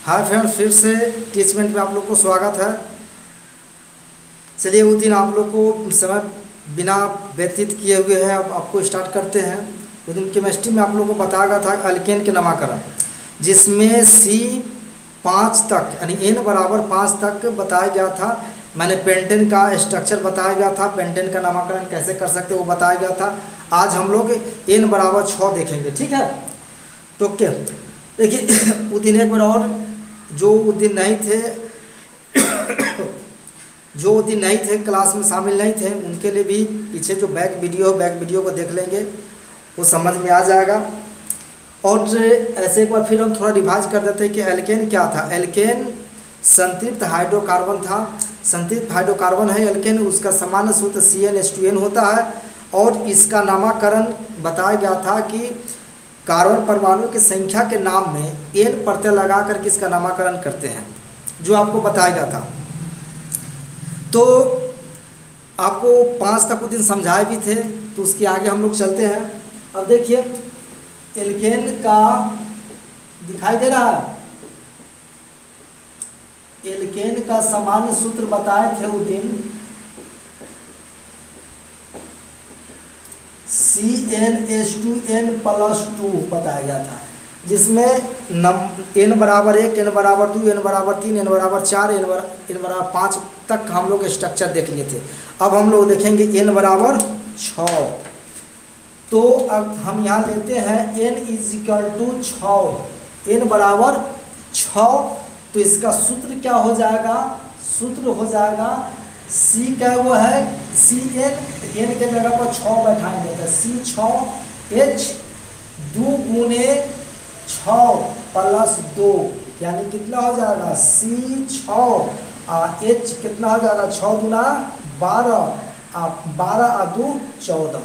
Hi friend, फिर से Teachmint में आप लोग को स्वागत है। चलिए उस दिन आप लोग को समय बिना व्यतीत किए हुए है, अब आपको स्टार्ट करते हैं। उस दिन केमिस्ट्री में आप लोग को बताया गया था अल्केन के नामाकरण, जिसमें C5 तक यानी N बराबर 5 तक बताया गया था। मैंने पेंटेन का स्ट्रक्चर बताया गया था, पेंटेन का नामाकरण कैसे कर सकते वो बताया गया था। आज हम लोग N बराबर 6 देखेंगे, ठीक है। तो क्या देखिए उस दिन एक बार और जो उस दिन नहीं थे जो उस दिन नहीं थे क्लास में शामिल नहीं थे, उनके लिए भी पीछे जो बैक वीडियो को देख लेंगे, वो समझ में आ जाएगा। और ऐसे एक बार फिर हम थोड़ा रिवाइज कर देते हैं कि एल्केन क्या था। एल्केन संतृप्त हाइड्रोकार्बन था। संतृप्त हाइड्रोकार्बन है एल्केन, उसका सामान्य सूत्र CnH2n होता है। और इसका नामकरण बताया गया था कि कार्बन परमाणु की संख्या के नाम में N प्रत्यय लगा करके इसका नामकरण करते हैं, जो आपको बताया गया था। तो आपको 5 तक उस दिन समझाए भी थे, तो उसके आगे हम लोग चलते हैं। अब देखिए एल्केन का दिखाई दे रहा है, एल्केन का सामान्य सूत्र बताए थे उस दिन CnH2n+2 बताया गया था, जिसमें N बराबर 1, N बराबर 2, N बराबर 3, N बराबर 4, N बराबर 5 तक हम लोग स्ट्रक्चर देख लिए थे। अब हम लोग देखेंगे N बराबर 6। तो अब हम यहाँ लेते हैं N = 6, N बराबर 6। तो इसका सूत्र क्या हो जाएगा? सूत्र हो जाएगा C का वो है Cn, N के जगह पर 6 बैठाएंगे तो C6H 2 गुने 6 + 2, यानी कितना हो जाएगा? C6 H कितना हो जाएगा? 6 गुना 12, 12 × 2 14,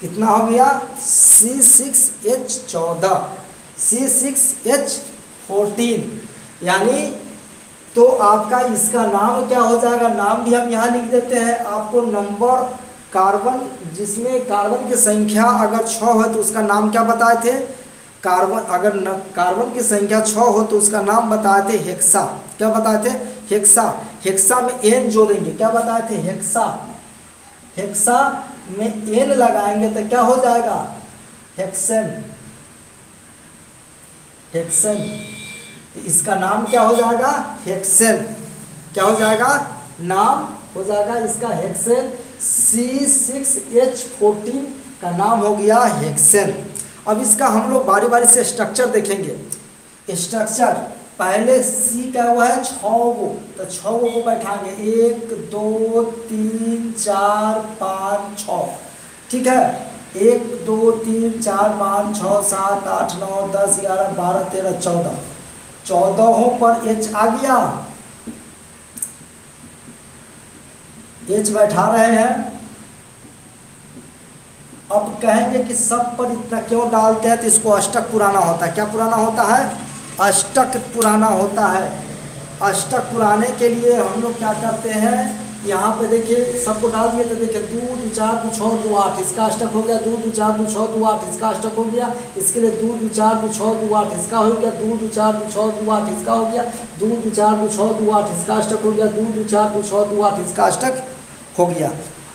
कितना हो गया? C6H14, C6H14। यानी तो आपका इसका नाम क्या हो जाएगा? नाम भी हम यहाँ लिख देते हैं। आपको नंबर कार्बन, जिसमें कार्बन की संख्या अगर 6 है तो उसका नाम क्या बताए थे? कार्बन, अगर कार्बन की संख्या 6 हो तो उसका नाम बताए थे हेक्सा। क्या बताए थे? हेक्सा। हेक्सा में N जोड़ेंगे, क्या बताए थे? हेक्सा। हेक्सा में N लगाएंगे तो क्या हो जाएगा? हेक्सेन। हेक्सेन। इसका नाम क्या हो जाएगा? हेक्सेन। क्या हो जाएगा? नाम हो जाएगा इसका हेक्सेन। C6H14 का नाम हो गया हेक्सेन। अब इसका हम लोग बारी बारी से स्ट्रक्चर देखेंगे। स्ट्रक्चर पहले C का हुआ है 6 गो, तो 6 गो को बैठाएंगे 1 2 3 4 5 6, ठीक है। 1 2 3 4 5 6 7 8 9 10 11 12 13 14, 14 पर H आ गया। H बैठा रहे हैं। अब कहेंगे कि सब पर इतना क्यों डालते हैं, तो इसको अष्टक पुराना होता है। क्या पुराना होता है? अष्टक पुराना होता है। अष्टक पुराने के लिए हम लोग क्या करते हैं, यहाँ पे देखिए सबको डाल दिए तो देखिए 2 2 4 2 6 2 8, इसका अष्टक हो गया। 2 2 4 2 6 2 8, इसका अष्टक हो गया। इसके लिए 2 2 4 2 6 2 8, इसका हो गया। 2 2 4 2 6 2 8, इसका हो गया। 2 2 4 2 6 2 8, इसका अष्टक हो गया। 2 2 4 2 6 2 8, इसका अष्टक हो गया।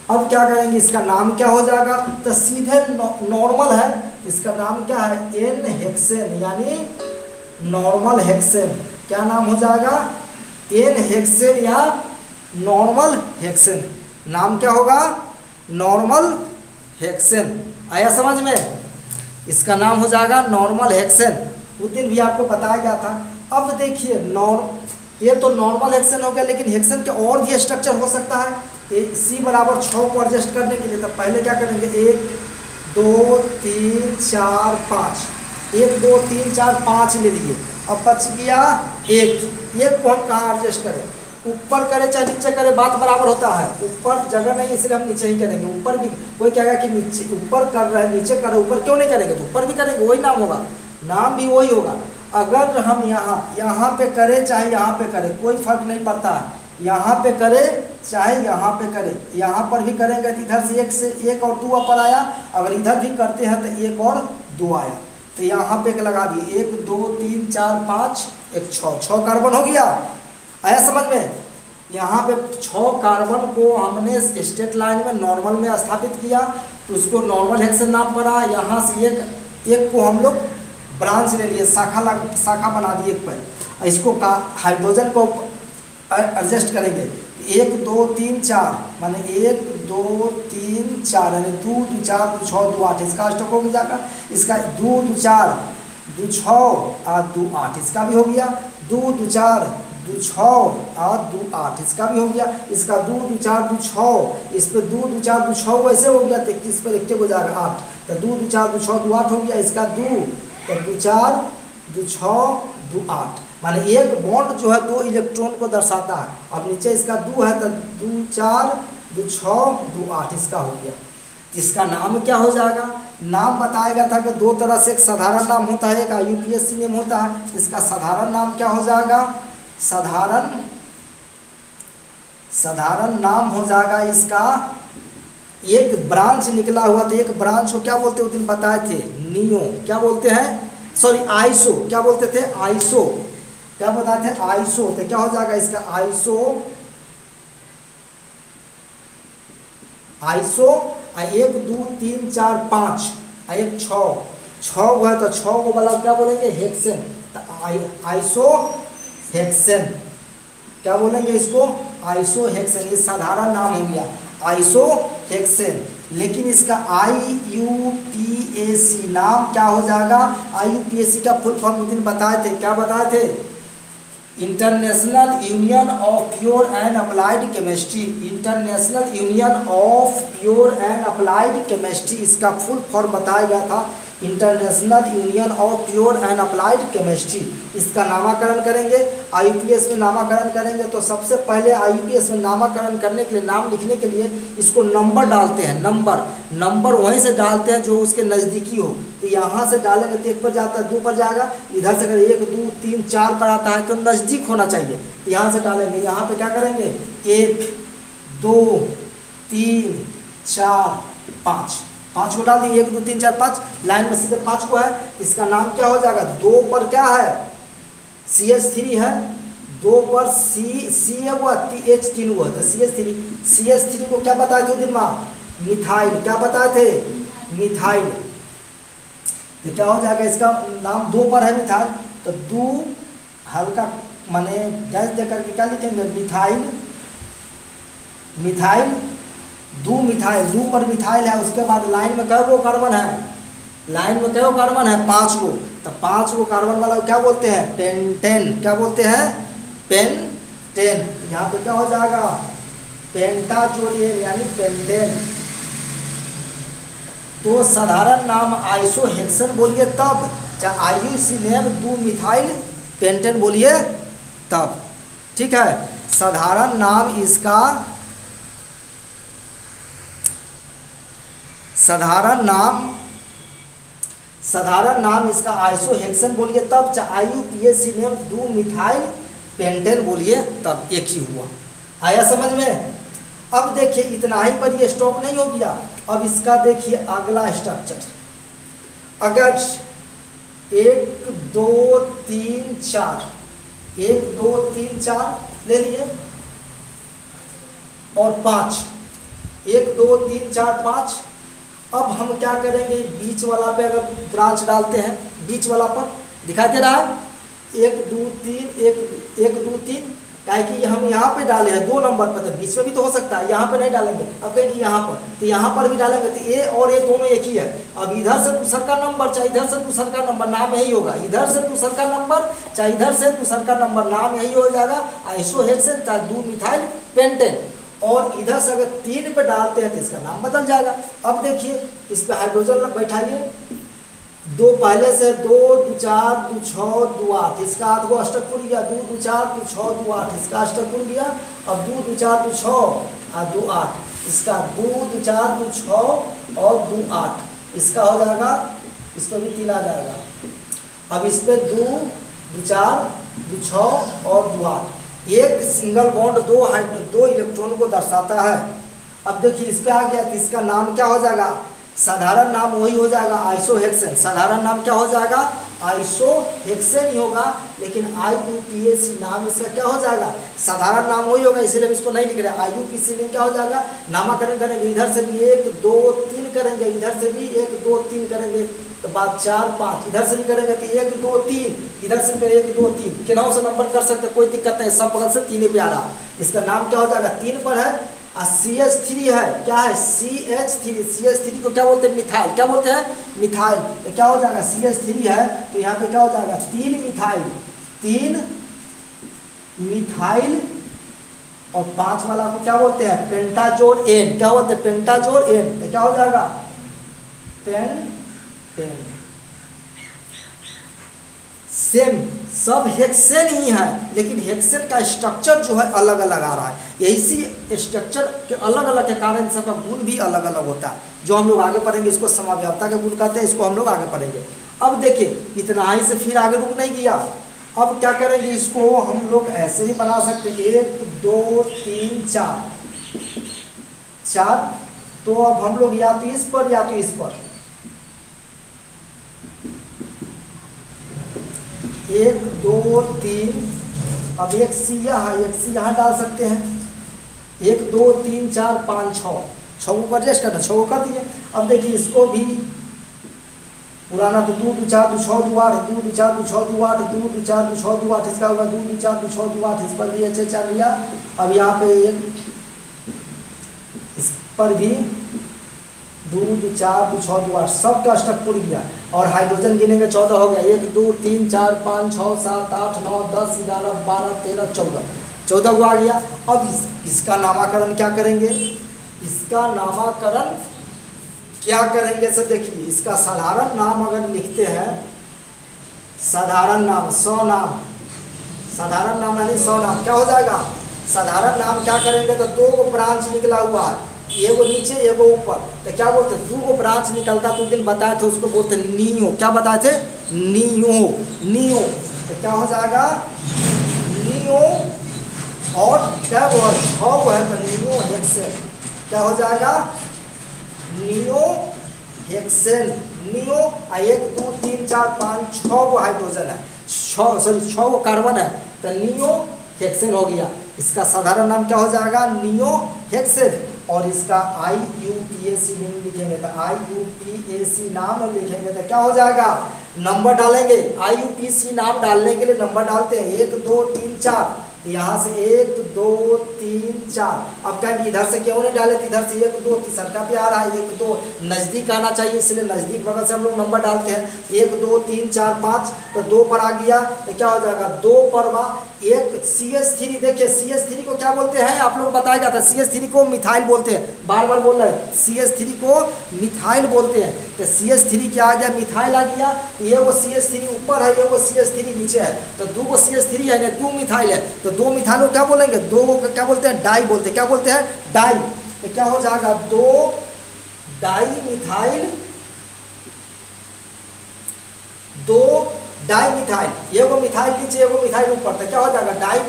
अब क्या करेंगे? इसका नाम क्या हो जाएगा? तो सीधे नॉर्मल है, इसका नाम क्या है? N हेक्सेन, यानी नॉर्मल हेक्सेन। क्या नाम हो जाएगा? N हेक्सेन या नॉर्मल हेक्सेन। नाम क्या होगा? Normal hexane. आया समझ में? इसका नाम हो जाएगा नॉर्मल हेक्सेन। उस दिन भी आपको बताया गया था। अब देखिए ये तो नॉर्मल हेक्सेन हो गया, लेकिन हेक्सेन के और भी स्ट्रक्चर हो सकता है। C बराबर 6 को एडजस्ट करने के लिए तो पहले क्या करेंगे? 1 2 3 4 5, 1 2 3 4 5 ले लिए। अब बच गया 1 को हम कहाँ एडजस्ट करें? ऊपर करें चाहे नीचे करें, बात बराबर होता है। ऊपर जगह नहीं, इसलिए हम नीचे ही करेंगे। ऊपर भी कोई कहेगा कि नीचे ऊपर कर रहे हैं, नीचे कर रहे, ऊपर क्यों नहीं करेंगे? तो ऊपर भी करेंगे, वही नाम होगा, नाम भी वही होगा। अगर हम यहाँ पे करें चाहे यहाँ पे करें, कोई फर्क नहीं पड़ता है। यहाँ पे करें चाहे यहाँ पे करें, यहाँ पर भी करेंगे तो इधर से 1 और 2 ऊपर आया। अगर इधर भी करते हैं तो 1 और 2 आया। तो यहाँ पे एक लगा दिए, 1 2 3 4 5 एक 6 कार्बन हो गया। आया समझ में? यहाँ पे 6 कार्बन को हमने स्ट्रेट लाइन में नॉर्मल में स्थापित किया, तो उसको नॉर्मल हेक्सेन नाम पड़ा। यहाँ से एक को हम लोग ब्रांच ले लिए, शाखा बना दी एक पर। इसको का हाइड्रोजन को एडजस्ट करेंगे, 1 2 3 4 माने 1 2 3 4 यानी 2 2 4 2 6 2 8 इसका अष्टक हो जाएगा। इसका 2 2 4 2 6 और 2 8 इसका भी हो गया। 2 2 4 2 6 और 2 8 इसका भी हो गया। इसका 2 2 4 2 6 इस पे 2 2 4 2 6 वैसे हो गया, तो इस पर एक हो जाएगा 8, तो 2 2 4 2 6 2 8 हो गया। इसका 2 तो 2 4 2 6 2 8 माने एक बॉन्ड जो है 2 इलेक्ट्रॉन को दर्शाता है। अब नीचे इसका 2 है, तो 2 4 2 6 2 8 इसका हो गया। इसका नाम क्या हो जाएगा? नाम बताया गया था कि 2 तरह से, एक साधारण नाम होता है, एक IUPAC नेम होता है। इसका साधारण नाम क्या हो जाएगा? साधारण नाम हो जाएगा इसका, एक ब्रांच निकला हुआ, तो एक ब्रांच को क्या बोलते हैं उस दिन बताए थे, नियो क्या बोलते हैं, सॉरी आइसो क्या बोलते थे, आइसो क्या बताए थे, आइसो। तो क्या हो जाएगा इसका आइसो, आइसो 1 2 3 4 5 एक 6 हुआ, तो 6 को वाला क्या बोलेंगे, हेक्सेन। तो आइसो हेक्सेन क्या बोलेंगे इसको, आइसो हेक्सेन। ये साधारण नाम हो गया आइसो हेक्सेन। लेकिन इसका IUPAC नाम क्या हो जाएगा? IUPAC का फुल फॉर्म उस दिन बताए थे, क्या बताए थे, international union of pure and applied chemistry. International union of pure and applied chemistry इसका फुल फॉर्म बताया गया था, international union of pure and applied chemistry. इसका नामकरण करेंगे, IUPAC में नामकरण करेंगे। तो सबसे पहले IUPAC में नामकरण करने के लिए, नाम लिखने के लिए इसको नंबर डालते हैं, नंबर वहीं से डालते हैं जो उसके नज़दीकी हो। तो यहाँ से डालेंगे तो 1 पर जाता है, 2 पर जाएगा, इधर से अगर 1 2 3 4 पर आता है तो नज़दीक होना चाहिए, तो यहाँ से डालेंगे। यहाँ पे क्या करेंगे, 1 2 3 4 5 को डाल दिए, 1 2 3 4 5 लाइन में सीधे 5 को है। इसका नाम क्या हो जाएगा, 2 पर क्या है, CH3 है, 2 पर C हुआ, H3 हुआ, तो CH3 को क्या बताए थे दिन में, मिथाइल। क्या बताए थे, मिथाइल। तो क्या हो जाएगा, इसका नाम 2 पर है मिथाइल, तो 2 हल्का माने डैश देकर के क्या लिखेंगे, मिथाइल 2 मिथाइल, 2 पर मिथाइल है। उसके बाद लाइन में कै गो कार्बन है, लाइन में कै गो कार्बन है, 5 गो। तो 5 गो कार्बन वाला क्या बोलते हैं, पेंटेन। क्या बोलते हैं, पेंटेन। यहाँ पे क्या हो जाएगा, पेंटाजोनियम यानी पेंटेन। तो साधारण नाम आइसो हेक्सेन बोलिए तब, चाहे IUPAC नेम 2 मिथाइल पेंटेन बोलिए तब, ठीक है। साधारण नाम इसका, साधारण नाम इसका आइसो हेक्सेन बोलिए तब, चाहे IUPAC नेम 2 मिथाइल पेंटेन बोलिए तब, एक ही हुआ। आया समझ में? अब देखिए इतना ही पर ये स्टॉप नहीं हो गया। अब इसका देखिए अगला स्ट्रक्चर, अगर 1 2 3 4 1 2 3 4 ले लिए और 5 1 2 3 4 5। अब हम क्या करेंगे, बीच वाला पे अगर ब्रांच डालते हैं, बीच वाला पर दिखाई दे रहा है 1 2 3 1 2 3, क्या कि हम यहाँ पे डाले हैं 2 नंबर पर, तो बीच में भी तो हो सकता है, यहाँ पे नहीं डालेंगे। अब कहेंगे यहाँ पर, तो यहाँ पर भी डालेंगे, तो A और A दोनों एक ही है। अब इधर से दूसर का नंबर चाहे इधर से दूसर का नंबर, नाम यही होगा। इधर से दूसर का नंबर चाहे इधर से दूसर का नंबर, नाम यही हो जाएगा आइसो हेक्सेन चाहे 2 मिथाइल पेंटेन। और इधर से अगर 3 पे डालते हैं तो इसका नाम बदल जाएगा। अब देखिए इस पे हाइड्रोजन बैठाइए, 2 पहले से 2 2 4 2 6 2 8 इसका 8 को अष्टक पूर्ण गया, 2 2 4 2 6 2 8 इसका अष्टक पूर्ण गया। अब 2 2 4 2 6 और 2 8 इसका 2 2 4 2 6 और 2 8 इसका हो जाएगा, इस पर भी 3 आ जाएगा। अब इस पे 2 2 4 2 6 और 2 8 एक सिंगल बॉन्ड 2 इलेक्ट्रॉन को दर्शाता है। अब देखिए इस पे आ गया, तो इसका नाम क्या हो जाएगा, साधारण नाम वही हो जाएगा आइसोहेक्सेन, साधारण नाम क्या हो जाएगा आइसोहेक्सेन ही होगा, लेकिन IUPAC नाम इसका क्या हो जाएगा साधारण नाम वही होगा, इसलिए हम इसको नहीं लिख रहे। IUPAC में क्या हो जाएगा नामकरण करेंगे, इधर से भी 1 2 3 करेंगे, इधर से भी 1 2 3 करेंगे, तो बात 4 5, इधर से भी करेंगे तो 1 2 3, इधर से 1 2 3, किनारों से नंबर कर सकते, कोई दिक्कत नहीं, सब बगल से 3 पे आ रहा। इसका नाम क्या हो जाएगा 3 पर है, CH3 है, क्या है CH3, CH3 को क्या बोलते हैं मिथाइल, क्या बोलते हैं मिथाइल, तो क्या हो जाएगा CH3 है तो यहाँ पे क्या हो जाएगा 3 मिथाइल, 3 मिथाइल, और 5 वाला को क्या बोलते हैं पेंटाजोल एन, क्या बोलते हैं पेंटाजोल एन, तो क्या हो जाएगा पेंटेन। सेम सब हेक्सेन ही है, लेकिन हेक्सेन का स्ट्रक्चर जो है अलग अलग आ रहा है, यही स्ट्रक्चर के अलग अलग के कारण सबका गुण भी अलग अलग होता है, जो हम लोग आगे पढ़ेंगे। इसको समव्यवता के गुण कहते हैं, इसको हम लोग आगे पढ़ेंगे। अब देखिए इतना ही से फिर आगे रुक नहीं गया, अब क्या करेंगे, इसको हम लोग ऐसे ही बना सकते हैं 1 2 3 4, तो अब हम लोग या तो इस पर या तो इस पर 1 2 3, अब एक सी यहाँ डाल सकते हैं, 1 2 3 4 5 6, 6 को एडजस्ट करना, 6 को कर दिए। अब देखिए इसको भी पुराना तो 2 2 4 2 6 2 8, 2 2 4 2 6 2 8, 2 2 4 2 6 2 8, इसका होगा 2 2 4 2 6 2 8, इस पर भी अच्छे 4 लिया। अब यहाँ पे इस पर भी 2 2 4 2 6 2 8, सब का अष्टक पूरी गया, और हाइड्रोजन गिनेंगे 14 हो गया, 1 2 3 4 5 6 7 8 9 10 11 12 13 14, 14 को आ गया। अब इसका नामकरण क्या करेंगे, इसका नामकरण क्या करेंगे सर, देखिए इसका साधारण नाम अगर लिखते हैं, साधारण नाम 100 नाम, साधारण नाम यानी 100 नाम, क्या हो जाएगा साधारण नाम क्या करेंगे, तो 2 को ब्रांच निकला हुआ है, एगो नीचे एगो ऊपर, तो क्या बोलते हैं 2 को ब्रांच निकलता, तो दिन बताए थे उसको बोलते नियो, क्या बताए थे नियो, तो क्या हो जाएगा नियो, और क्या वो है तो नियो हेक्सेन, क्या हो जाएगा नियो हेक्सेन, नियो 1 2 3 4 5 6 को हाइड्रोजन है, 6 को कार्बन है, तो नियो हेक्सेन हो गया। इसका साधारण नाम क्या हो जाएगा नियो हेक्सेन, और इसका IUPAC नहीं लिखेंगे तो IUPAC नाम लिखेंगे तो क्या हो जाएगा, नंबर डालेंगे, IUPAC नाम डालने के लिए नंबर डालते हैं 1 2 3 4, यहाँ से 1 2 3 4, अब कहेंगे इधर से क्यों नहीं डाले, इधर से 1 2 तीसरा पे आ रहा है, 1 2 नजदीक आना चाहिए, इसलिए नजदीक बगल से हम लोग नंबर डालते हैं 1 2 3 4 5, तो 2 पर आ गया, तो क्या हो जाएगा 2 पर 1 CH3, देखिए CH3 को क्या बोलते हैं आप लोग बताया जाता है, CH3 को मिथाइल बोलते हैं, बार बार बोल रहे हैं CH3 को मिथाइल बोलते हैं, तो CH3 क्या आ गया मिथाइल आ गया, ये वो CH3 ऊपर है, ये वो CH3 नीचे है, तो 2 को CH3 है, 2 मिथाइल है, तो 2 मिथाइल को क्या बोलेंगे, 2 को क्या बोलते हैं डाई बोलते हैं, क्या बोलते हैं डाई, तो क्या हो जाएगा 2 डाई मिथाइल, 2 डाई मिथाइल, ये वो मिथाइल नीचे ये वो मिथाइल ऊपर, तो क्या हो जाएगा डाई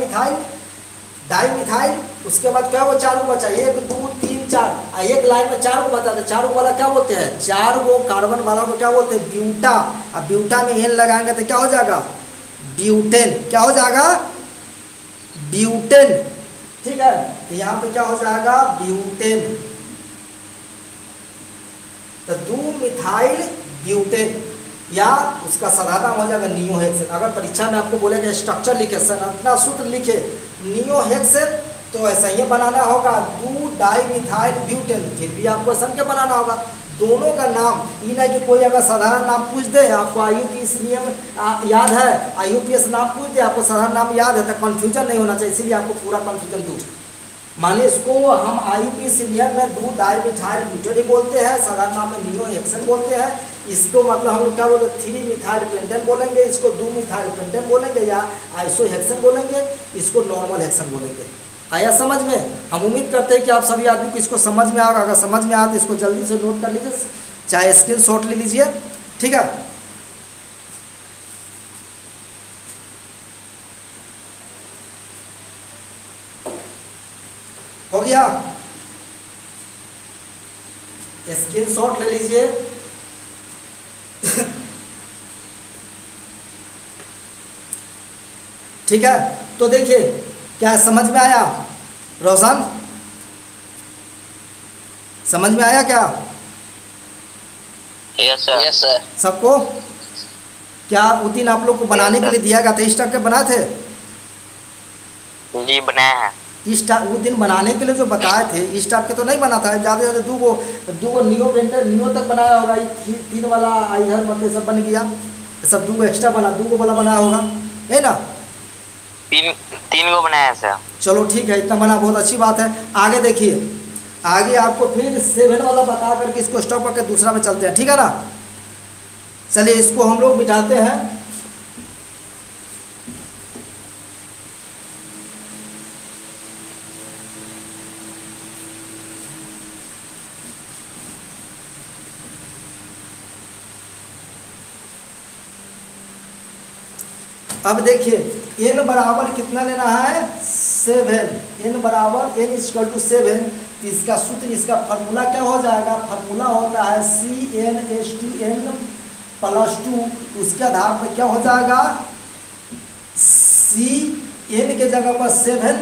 मिथाइल, उसके बाद क्या वो 4 को बचा 1 2 3 4, एक लाइन में 4 को बचा, तो 4 को वाला क्या बोलते हैं, 4 को कार्बन वाला को क्या बोलते हैं ब्यूटा, अब ब्यूटा में एन लगाएंगे तो क्या हो जाएगा ब्यूटेन, क्या हो जाएगा ब्यूटेन, ठीक है, तो यहाँ पे क्या हो जाएगा ब्यूटेन, तो 2 मिथाइल ब्यूटेन, या उसका साधारण नाम हो जाएगा नियो हेक्सेन। अगर परीक्षा में आपको बोलेंगे स्ट्रक्चर लिखे, संरचना सूत्र लिखे नियो हेक्सेन, तो ऐसा ही बनाना होगा 2 डाई मिथाइल ब्यूटेन, फिर भी आपको सन के बनाना होगा, दोनों का नाम ये नहीं कि कोई अगर साधारण नाम पूछ दे, आपको IUPAC नियम याद है, IUPAC नाम पूछ दे, आपको साधारण नाम याद है, तो कन्फ्यूजन नहीं होना चाहिए, इसीलिए आपको पूरा कन्फ्यूजन दूर। मानिए इसको हम IUPAC नियम में 2 डाई मिथाइल ब्यूटेन ही बोलते हैं, साधारण नाम में नियो हेक्सेन बोलते हैं, इसको मतलब हम लोग क्या बोलते हैं 3 मिथाइल पेंटेन बोलेंगे, इसको 2 मिथाइल पेंटेन बोलेंगे, या आइसो हेक्सेन बोलेंगे, इसको नॉर्मल हेक्सेन बोलेंगे। आया समझ में? हम उम्मीद करते हैं कि आप सभी आदमी को इसको समझ में आएगा, अगर समझ में आया तो इसको जल्दी से नोट कर लीजिए, चाहे स्क्रीनशॉट ले लीजिए, ठीक है। हो गया, स्क्रीनशॉट ले लीजिए, ठीक है, तो देखिए क्या समझ में आया रोशन, समझ में आया क्या? Yes sir. सबको क्या वो दिन आप लोग को बनाने के लिए दिया गया था, इस टाइप के बनाए थे? जी बनाए हैं। इस टाइप वो दिन बनाने के लिए जो बताए थे इस टाइप के तो नहीं बना था, ज़्यादा ज़्यादा दो नियो पेंटर नियो तक बनाया होगा, 3 वाला इधर मतलब सब बन गया, सब 2 एक्स्ट्रा बना, 2 वाला बनाया होगा, है ना? 3 को बनाया है सर। चलो ठीक है, इतना बना बहुत अच्छी बात है। आगे देखिए, आगे आपको फिर 7 वाला बता करके इसको स्टॉप करके दूसरा में चलते हैं, ठीक है ना? चलिए इसको हम लोग मिटाते हैं। अब देखिए n बराबर कितना लेना है, 7, n बराबर n इक्वल टू 7, इसका सूत्र, इसका फार्मूला क्या हो जाएगा, फार्मूला होता है CnH2n प्लस 2, उसके आधार पर क्या हो जाएगा, Cn के जगह पर 7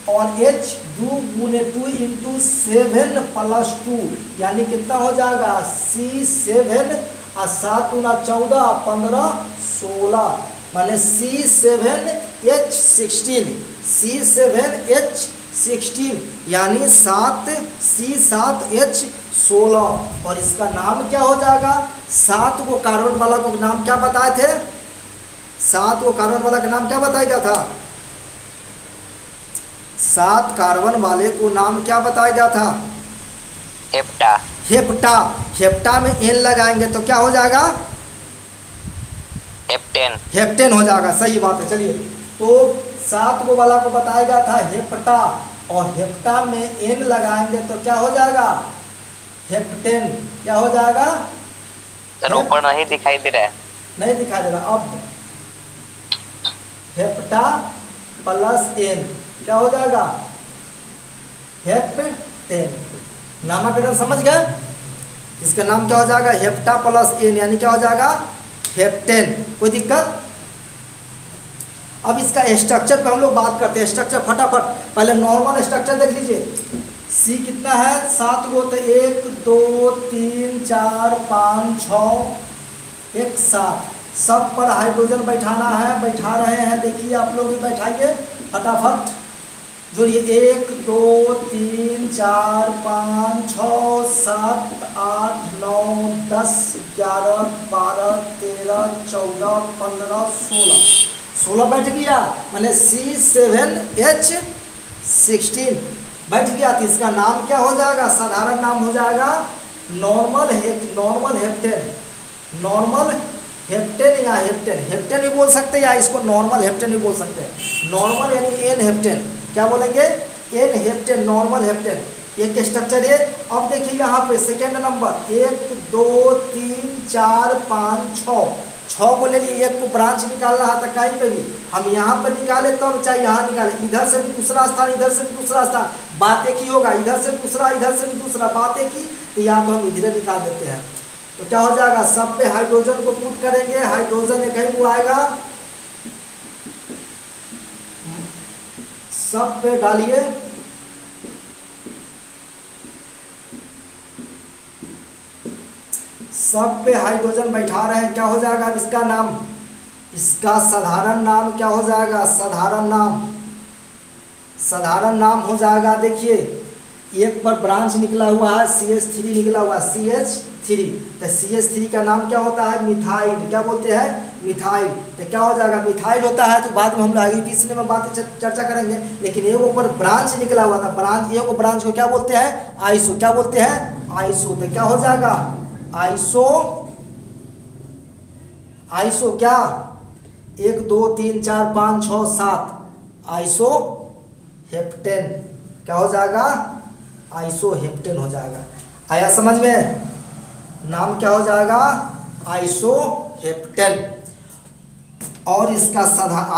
और H 2 गुने 2 इंटू 7 प्लस 2, यानी कितना हो जाएगा C7 और 7 गुना 14 15 16, माने C7H16 यानी 7C7H16, और इसका नाम क्या हो जाएगा, 7 को कार्बन वाला को नाम क्या बताए थे, 7 को कार्बन वाला का नाम क्या बताया गया था, 7 कार्बन वाले को नाम क्या बताया गया था, हेप्टा। हेप्टा, हेप्टा में n लगाएंगे तो क्या हो जाएगा, हेप्टेन। हेप्टेन हो जाएगा, सही बात है। चलिए तो 7 को वाला को बताया गया था हेप्टा, और हेप्टा में n लगाएंगे तो क्या हो जाएगा, हेप्टेन, क्या हो जाएगा सर? ऊपर नहीं दिखाई दे रहा है, नहीं दिखाई दे रहा, अब हेप्टा प्लस n क्या हो जाएगा, हेप्टेन, नामकरण समझ गए, इसका नाम क्या हो जाएगा, हेप्टा प्लस n, यानी क्या हो जाएगा, हेप्टेन। कोई दिक्कत? अब इसका स्ट्रक्चर पे हम लोग बात करते हैं, स्ट्रक्चर फटाफट, पहले नॉर्मल स्ट्रक्चर देख लीजिए। C कितना है, 7 गो, तो 1 2 3 4 5 6 1 7, सब पर हाइड्रोजन बैठाना है, बैठा रहे हैं, देखिए आप लोग भी बैठाइए फटाफट, जोड़िए 1 2 3 4 5 6 7 8 9 10 11 12 13 14 15 16 बैठ गया, मैंने C7H16 बैठ गया, तो इसका नाम क्या हो जाएगा, साधारण नाम हो जाएगा नॉर्मल हेप्टेन, नॉर्मल हेप्टेन या हेप्टेन, हेप्टेन भी बोल सकते हैं या इसको नॉर्मल हेप्टेन भी बोल सकते हैं, नॉर्मल यानी n हेप्टेन, क्या बोलेंगे, n हेप्टेन, नॉर्मल हेप्टेन, एक स्ट्रक्चर है। अब देखिए यहाँ पे सेकेंड नंबर 1 2 3 4 5 6 को ले लिए, एक को ब्रांच निकालना है तो कहीं पे भी हम यहाँ पर निकाले तो हम चाहे यहाँ निकाले, इधर से भी दूसरा स्थान, इधर से भी दूसरा स्थान, बात एक ही होगा, इधर से दूसरा, इधर से भी दूसरा, बात एक ही, तो यहाँ तो हम इधर निकाल देते हैं, तो क्या हो जाएगा, सब पे हाइड्रोजन को पुट करेंगे, हाइड्रोजन एक ही को आएगा, सब पे डालिए, सब पे हाइड्रोजन बैठा रहे हैं, क्या हो जाएगा इसका नाम, इसका साधारण नाम क्या हो जाएगा, साधारण नाम हो जाएगा, देखिए एक पर ब्रांच निकला हुआ है, CH3 निकला हुआ है, CH3, तो CH3 का नाम क्या होता है, मिथाइल, क्या बोलते हैं, मिथाइल, तो क्या हो जाएगा, मिथाइल होता है, तो बाद में हम लोग आगे तीसरे में बातें चर्चा करेंगे, लेकिन एक ऊपर ब्रांच निकला हुआ था, एक ब्रांच को क्या बोलते हैं, आइसो, क्या बोलते हैं, आइसो, तो क्या हो जाएगा, आइसो क्या, 1 2 3 4 5 6 7, आइसो हेप्टेन, क्या हो जाएगा, आइसो हेप्टेन हो जाएगा, आया समझ में, नाम क्या हो जाएगा, आइसो हेप्टेन। और इसका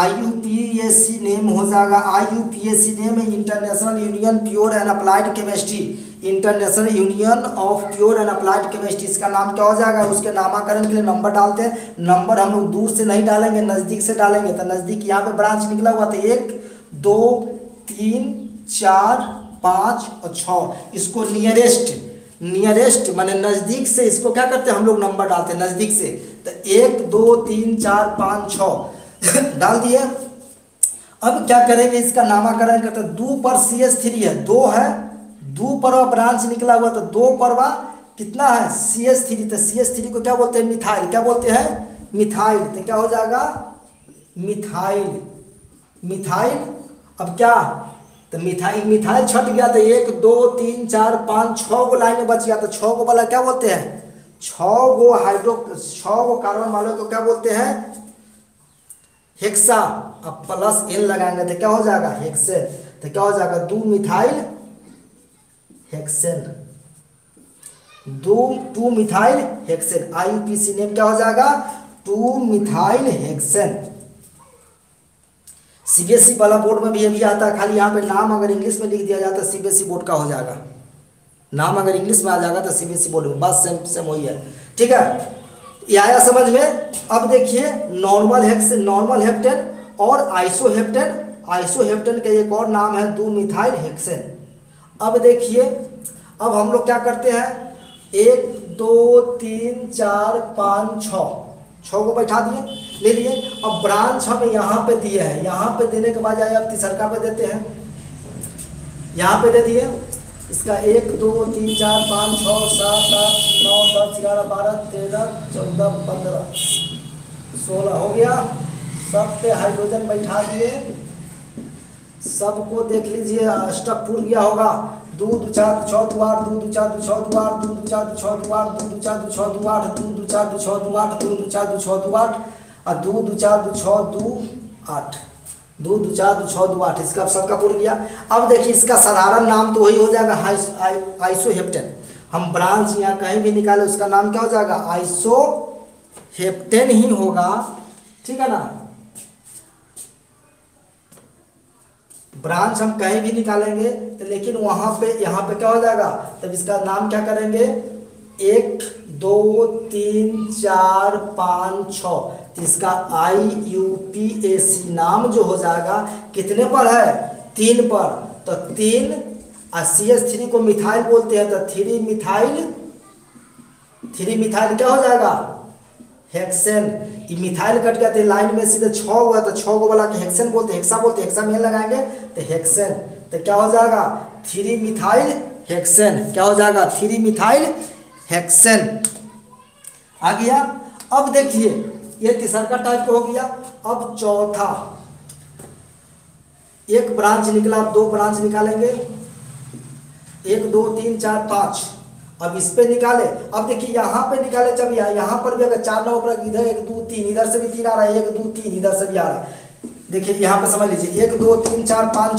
IUPAC नेम हो जाएगा, IUPAC नेम है international union pure and applied chemistry, international union of pure and applied chemistry. इसका नाम क्या हो जाएगा? उसके नामाकरण के लिए नंबर डालते हैं। नंबर हम लोग दूर से नहीं डालेंगे, नज़दीक से डालेंगे। तो नज़दीक यहाँ पे ब्रांच निकला हुआ था 1 2 3 4 5 और 6। इसको नियरेस्ट माने नज़दीक से इसको क्या करते हैं हम लोग नंबर डालते हैं नज़दीक से। तो 1 2 3 4 5 6 डाल दिए। अब क्या करेंगे? इसका नामाकरण करते हैं। 2 पर CH3 है, 2 है, 2 परवा ब्रांच निकला हुआ तो 2 परवा कितना है? CH3। तो CH3 को क्या बोलते हैं? मिथाइल। क्या बोलते हैं? मिथाइल। तो क्या हो जाएगा? मिथाइल। अब क्या? तो मिथाइल छट गया। तो 1 2 3 4 5 6 गो लाइन में बच गया। तो 6 गो वाला क्या बोलते हैं? 6 गो कार्बन वालों को क्या बोलते हैं? हेक्सा। अब प्लस N लगाएंगे तो क्या हो जाएगा? हेक्सेन। तो क्या हो जाएगा? 2 methyl hexane. 2 methyl hexane. IUPAC name क्या हो जाएगा? 2 मिथाइल हेक्सेन। CBSE वाला बोर्ड में भी ये भी आता है, खाली यहाँ पे नाम अगर इंग्लिश में लिख दिया जाता है CBSE बोर्ड का हो जाएगा। नाम अगर इंग्लिश में आ जाएगा तो CBSE बोर्ड में बस सेम वही है। ठीक है, ये आया समझ में? अब देखिए नॉर्मल हेप्टेन और आइसोहेप्टेन का एक और नाम है 2 मिथाइल हेक्सेन। अब देखिए, अब हम लोग क्या करते हैं? 1 2 3 4 5 6 को बैठा दिए, ले लिए। अब ब्रांच हमें यहाँ पे दिए हैं, यहाँ पे देने के बाद अब तीसरका पे देते हैं, यहाँ पे दे दिए। इसका 1 2 3 4 5 6 7 8 9 10 11 12 13 14 15 16 हो गया। सब पे हाइड्रोजन बैठा दिए। सबको देख लीजिए अष्टक पूर्ण गया होगा। 2 2 4 2 6 2 8 2 2 4 2 6 2 8 2 2 4 2 6 2 8 2 2 4 2 6 2 8 2 2 4 2 6 2 8 2 2 4 2 6 2 8 और 2 2 4 2 6 2 8 2 2 4 2 6 2 8। इसका सबका पूर्ण गया। अब देखिए इसका साधारण नाम तो वही हो जाएगा आइसोहेप्टेन। हम ब्रांच यहाँ कहीं भी निकाले उसका नाम क्या हो जाएगा? आइसोहेप्टेन ही होगा। ठीक है ना? ब्रांच हम कहीं भी निकालेंगे तो लेकिन वहां पे यहाँ पे क्या हो जाएगा? तब इसका नाम क्या करेंगे? 1 2 3 4 5 6। इसका IUPAC नाम जो हो जाएगा कितने पर है? 3 पर। तो 3 और CH3 को मिथाइल बोलते हैं तो 3 मिथाइल क्या हो जाएगा? हेक्सेन। ये मिथाइल कट गया तो लाइन में सीधे 6 हुआ तो 6 को वाला के हेक्सेन बोलते, हेक्सा बोलते, हेक्सा में लगाएंगे तो हेक्सेन। तो क्या हो जाएगा? 3 मिथाइल हेक्सेन। क्या हो जाएगा? 3 मिथाइल हेक्सेन आ गया। अब देखिए ये तीसरा टाइप का हो गया। अब चौथा, एक ब्रांच निकला, अब 2 ब्रांच निकालेंगे। 1 2 3 4 5। अब इस पे निकाले। अब देखिए यहाँ पे निकाले जब यहाँ पर भी अगर 4 नंबर इधर 1 2 3 इधर से भी 3 आ रहा है, 1 2 3 इधर से भी आ रहा है। देखिए यहाँ पे समझ लीजिए 1 2 3 4 5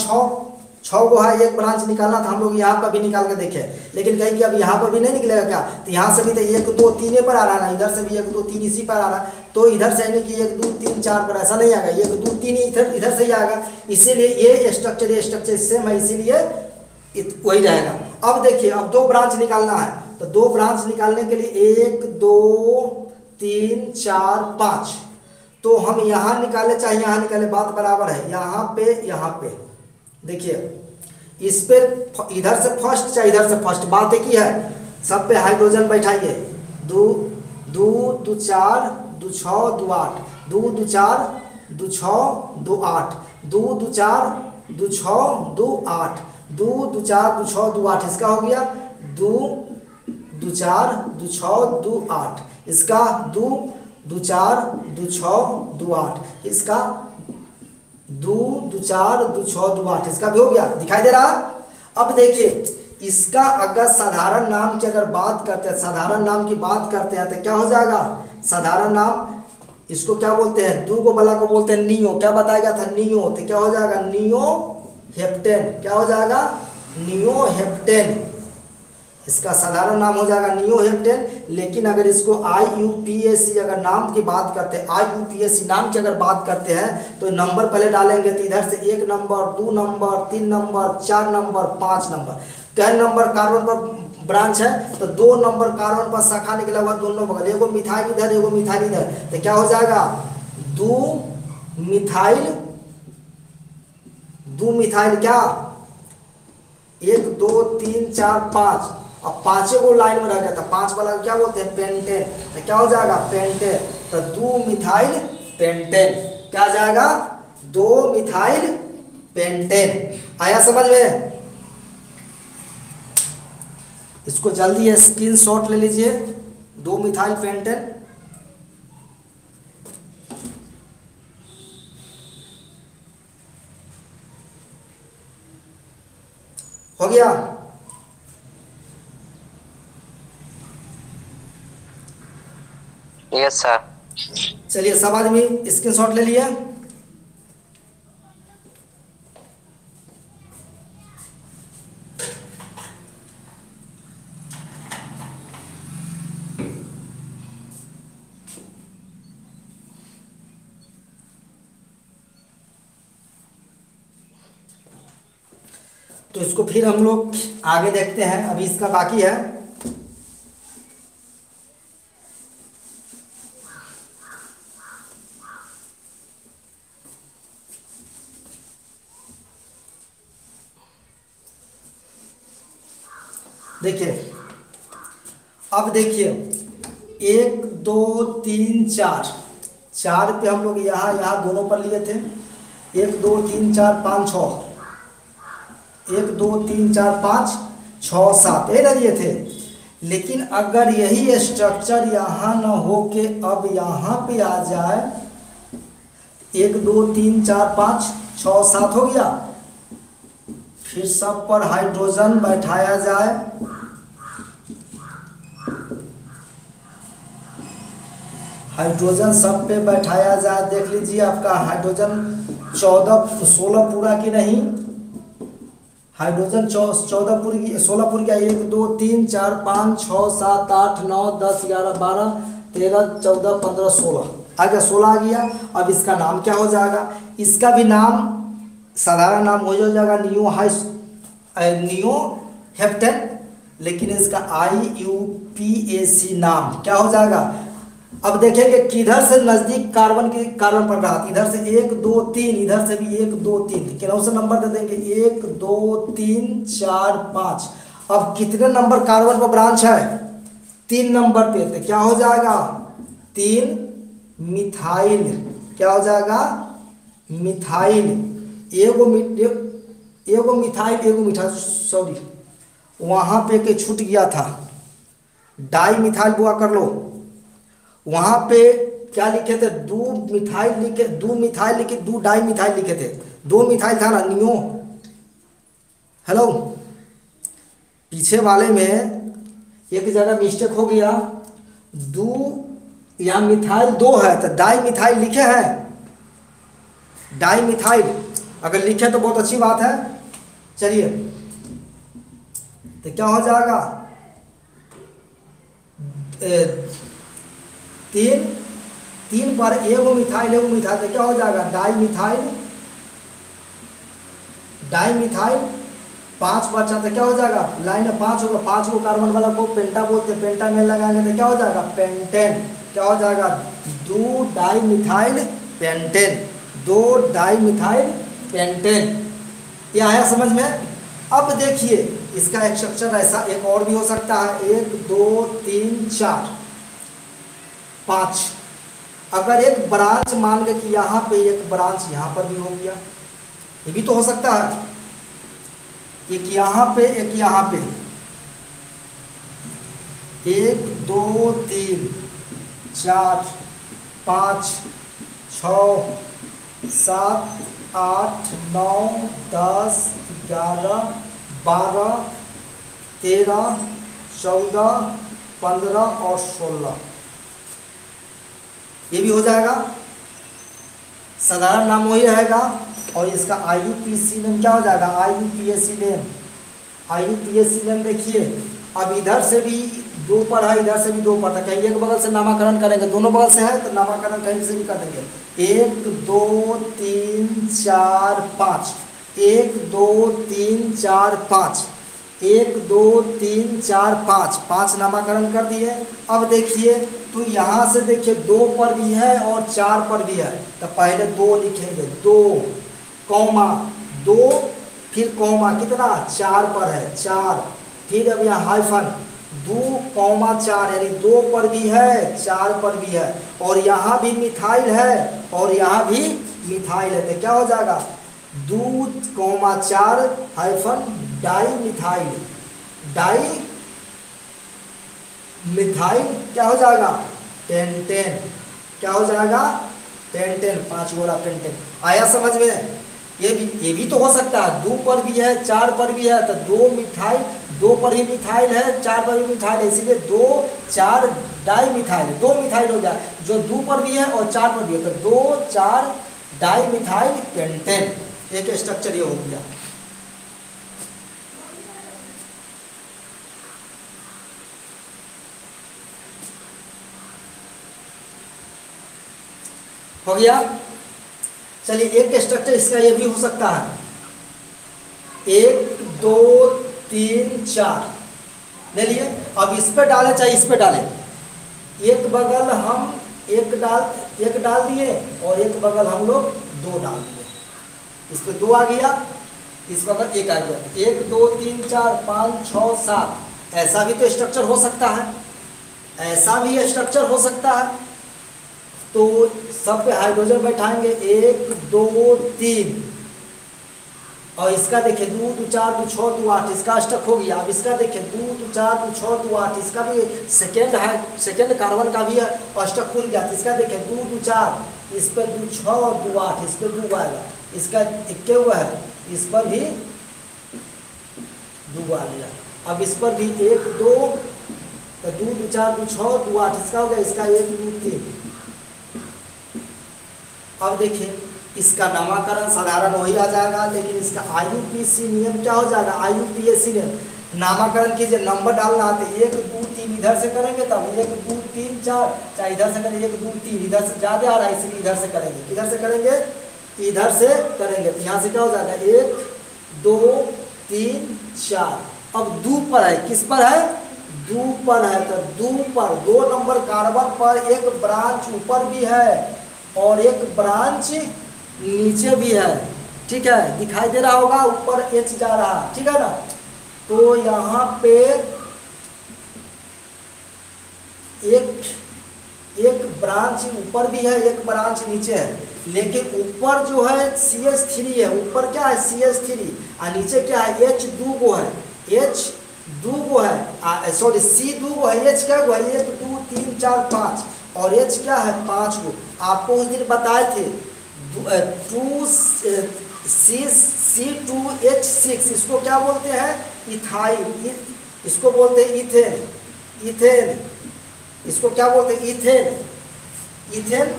6 को है, एक ब्रांच निकालना था। हम लोग यहाँ पर भी निकाल के देखे, लेकिन कहेंगे अब यहाँ पर भी नहीं निकलेगा क्या? तो यहाँ से भी तो 1 2 3 पर आ रहा है, इधर से भी 1 2 3 इसी पर आ रहा है। तो इधर से यानी कि 1 2 3 4 पर ऐसा नहीं आएगा, 1 2 3 इधर से ही आएगा। इसीलिए ये स्ट्रक्चर सेम है, इसीलिए वही रहेगा। अब देखिए अब 2 ब्रांच निकालना है तो 2 ब्रांच निकालने के लिए 1 2 3 4 5। तो हम यहाँ निकाले चाहे यहाँ निकाले, बात बराबर है। यहाँ पे देखिए इस पे इधर से फर्स्ट चाहे इधर से फर्स्ट, बात एक ही है। सब पे हाइड्रोजन बैठाइए। 2 2 2 4 2 6 2 8 2 2 4 2 6 2 8 2 2 4 2 6 2 8 2 2 4 2 6 2 8। इसका हो गया 2 2 4 2 6 2 8। इसका 2 2 4 2 6 2 8। इसका 2 2 4 2 6 2 8। इसका भी हो गया, दिखाई दे रहा। अब देखिए इसका अगर साधारण नाम की अगर बात करते हैं, साधारण नाम की बात करते हैं तो क्या हो जाएगा? साधारण नाम इसको क्या बोलते हैं? 2 को वाला को बोलते हैं नियो। क्या बताया था? नियो। तो क्या हो जाएगा? Neo heptane. क्या हो जाएगा? Neo heptane. इसका साधारण नाम हो जाएगा नियोहेप्टेन। लेकिन अगर इसको IUPAC अगर नाम की बात करते हैं, IUPAC नाम की अगर बात करते हैं तो नंबर पहले डालेंगे तो इधर से 1 number, 2 number, 3 number, 4 number, 5 number. कई नंबर कार्बन पर ब्रांच है तो 2 नंबर कार्बन पर शाखा निकला हुआ, दोनों बगल, एगो मिथाइल इधर, एगो मिथाइल इधर, तो क्या हो जाएगा 2 मिथाइल, 2 मिथाइल क्या 1 2 3 4 5। अब पांचों को लाइन में रह गया था, 5 वाला क्या बोलते हैं पेंटेन, तो क्या हो जाएगा पेंटेन। तो 2 मिथाइल पेंटेन क्या आ जाएगा 2 मिथाइल पेंटेन। आया समझ में? इसको जल्दी स्क्रीनशॉट ले लीजिए, 2 मिथाइल पेंटेन। हो गया? Yes sir. चलिए सब आदमी स्क्रीनशॉट ले लिए। तो इसको फिर हम लोग आगे देखते हैं, अभी इसका बाकी है। देखिए अब देखिए 1 2 3 4, 4 पे हम लोग यहाँ यहाँ दोनों पर लिए थे। 1 2 3 4 5 6, 1 2 3 4 5 6 7 ये ना लिए थे। लेकिन अगर यही स्ट्रक्चर यहाँ न हो के अब यहाँ पे आ जाए, 1 2 3 4 5 6 7 हो गया, फिर सब पर हाइड्रोजन बैठाया जाए, हाइड्रोजन सब पे बैठाया जाए। देख लीजिए आपका हाइड्रोजन 14 16 पूरा कि नहीं, हाइड्रोजन 14 पूरी 16 पूरी का 1 2 3 4 5 6 7 8 9 10 11 12 13 14 15 16 आ गया, 16 आ गया। अब इसका नाम क्या हो जाएगा? इसका भी नाम साधारण नाम हो जाएगा नियोहेप्टेन। लेकिन इसका IUPAC नाम क्या हो जाएगा? अब देखेंगे किधर से नजदीक कार्बन पड़ रहा है। इधर से 1 2 3, इधर से भी 1 2 3, कितने से नंबर दे देंगे 1 2 3 4 5। अब कितने नंबर कार्बन पर ब्रांच है? 3 नंबर पे, तो क्या हो जाएगा 3 मिथाइल। क्या हो जाएगा मिथाइल। एगो मिथाइल सॉरी वहां पे के छूट गया था, डाई मिथाइल बुआ कर लो। वहां पे क्या लिखे थे 2 मिथाइल लिखे, 2 मिथाइल लिखे, 2 डाई मिथाइल लिखे थे, 2 मिथाइल था ना नियो। हेलो, पीछे वाले में एक जगह मिस्टेक हो गया, 2 यहाँ मिथाइल 2 है तो डाई मिथाइल लिखे हैं। डाई मिथाइल अगर लिखे तो बहुत अच्छी बात है। चलिए तो क्या हो जाएगा 3 पर एगो मिथाइल तो क्या हो जाएगा डाई मिथाइल। 5 बचा तो क्या हो जाएगा लाइन में 5 होगा, 5 को कार्बन वाला को पेंटा बोलते हैं, पेंटा में लगाएंगे तो क्या हो जाएगा पेंटेन। क्या हो जाएगा 2 di methyl pentane, 2 di methyl pentane. ये आया समझ में? अब देखिए इसका एक स्ट्रक्चर ऐसा एक और भी हो सकता है, 1 2 3 4 5। अगर एक ब्रांच मान ले कि यहाँ पे एक ब्रांच यहाँ पर भी हो गया, ये भी तो हो सकता है। एक यहाँ पे एक यहाँ पे, 1 2 3 4 5 6 7 8 9 10 11 12 13 14 15 और 16, ये भी हो जाएगा। साधारण नाम वही रहेगा। और इसका IUPAC नेम क्या हो जाएगा IUPAC नेम। देखिए अब इधर से भी 2 पर है, इधर से भी 2 पर था, कहीं एक बगल से नामाकरण करेंगे, दोनों बगल से है तो नामाकरण कहीं से भी कर देंगे। 1 2 3 4 5, 1 2 3 4 5, 1 2 3 4 5, 5 नामाकरण कर दिए। अब देखिए तो यहाँ से देखिए 2 पर भी है और 4 पर भी है, तो पहले 2 लिखेंगे, 2 कौमा 2, फिर कौमा कितना 4 पर है 4, फिर अब यहाँ हाइफन 2 कौमा 4, यानी 2 पर भी है 4 पर भी है, और यहाँ भी मिथाइल है और यहाँ भी मिथाइल है, तो क्या हो जाएगा 2 comma 4 hyphen di methyl, di methyl क्या हो जाएगा 10 क्या हो जाएगा 10 5 गोला 10। आया समझ में? ये भी तो हो सकता है, 2 पर भी है 4 पर भी है, तो 2 मिथाइल, 2 पर ही मिथाइल है 4 पर भी मिथाइल है, इसीलिए 2 4 डाई मिथाइल, 2 मिथाइल हो जाए, जो 2 पर भी है और 4 पर भी है, तो 2 4 डाई मिथाइल पेंटेन, एक स्ट्रक्चर ये हो गया। हो गया। चलिए एक स्ट्रक्चर इसका ये भी हो सकता है, 1 2 3 4 ले लिए। अब इस पे डाले चाहे इस पे डाले, एक बगल हम एक डाल दिए और एक बगल हम लोग 2 डाल दिए, इस पे 2 आ गया, इस बगल 1 आ गया, 1 2 3 4 5 6 7, ऐसा भी तो स्ट्रक्चर हो सकता है, ऐसा भी स्ट्रक्चर हो सकता है। तो सब पे हाइड्रोजन बैठाएंगे 1 2 3, और इसका देखिए 2 2 4 2 6 2 8, इसका अष्टक हो गया। अब इसका देखिए 2 2 4 2 6 2 8, इसका भी सेकेंड है, सेकेंड कार्बन का भी है अष्टक खुल गया। इसका देखिए 2 2 4, इस पर 2 6 और 2 8, इस पर 2 आएगा, इसका 1 हुआ है, इस पर भी 2 आ गया। अब इस पर भी 1 2, तो 2 2 4 2 6 2 8, इसका हो गया, इसका 1 2 3। अब देखिए इसका नामकरण साधारण वही आ जाएगा, लेकिन इसका IUPAC नियम क्या हो जाएगा, IUPAC नियम, नामकरण कीजिए, नंबर डालना आते 1 2 3, इधर से करेंगे तब 1 2 3 4, चाहे इधर से करेंगे 1 2 3, इधर से ज़्यादा आ रहा है इसलिए इधर से करेंगे, इधर से करेंगे, इधर से करेंगे, तो यहाँ से क्या हो जाएगा 1 2 3 4। अब 2 पर है, किस पर है 2 पर है, तो 2 पर 2 नंबर कार्बन पर एक ब्रांच ऊपर भी है और एक ब्रांच नीचे भी है, ठीक है, दिखाई दे रहा होगा, ऊपर H जा रहा है, ठीक है ना। तो यहाँ पे एक ब्रांच ऊपर भी है, एक ब्रांच नीचे है, लेकिन ऊपर जो है CH3 है, ऊपर क्या है CH3, और नीचे क्या है H 2 गो है, H 2 गो है, सॉरी C 2 गो है, H क्या गो है 1 2 3 4 5, और H क्या है 5 गो। आपको उस दिन बताए थे 2C2H6, इसको क्या बोलते हैं इथाइल, इसको बोलते हैं इथेन, इसको क्या बोलते हैं इथेन।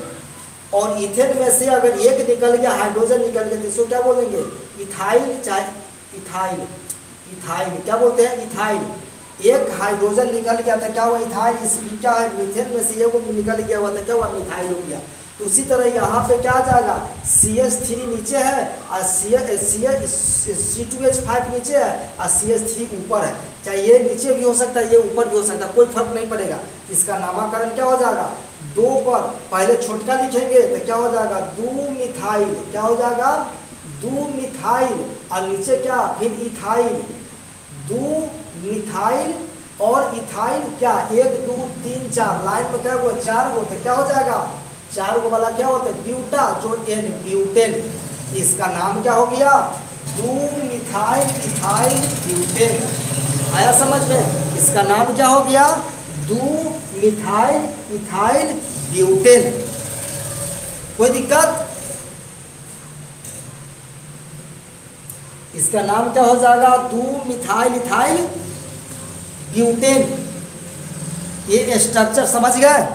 और इथेन में से अगर एक निकल गया, हाइड्रोजन निकल गया, तो इसको क्या बोलेंगे इथाइल, चाहे इथाइल क्या बोलते हैं इथाइल। एक हाइड्रोजन निकल गया था क्या हुआ इथाइल, इसमें क्या है मीथेन में से एक निकल गया हुआ था क्या हुआ मिथाइल हो गया। तो उसी तरह यहाँ पे क्या आ जाएगा CH3 नीचे है और C2H5 नीचे है और CH3 ऊपर है, चाहे ये नीचे भी हो सकता है ये ऊपर भी हो सकता है, कोई फर्क नहीं पड़ेगा। इसका नामकरण क्या हो जाएगा 2 पर पहले छोटका लिखेंगे तो क्या हो जाएगा 2 मिथाइल, क्या हो जाएगा 2 मिथाइल, और नीचे क्या फिर इथाइल, 2 मिथाइल और इथाइल क्या 1 2 3 4, लाइन में क्या हुआ 4 गो, तो क्या हो जाएगा 4 गो वाला क्या होता है ब्यूटा, जो N ब्यूटेन। इसका नाम क्या हो गया 2 मिथाइल इथाइल ब्यूटेन। आया समझ में? इसका नाम क्या हो गया 2 मिथाइल इथाइल ब्यूटेन। कोई दिक्कत? इसका नाम क्या हो जाएगा 2 मिथाइल इथाइल ब्यूटेन। ये स्ट्रक्चर समझ गए?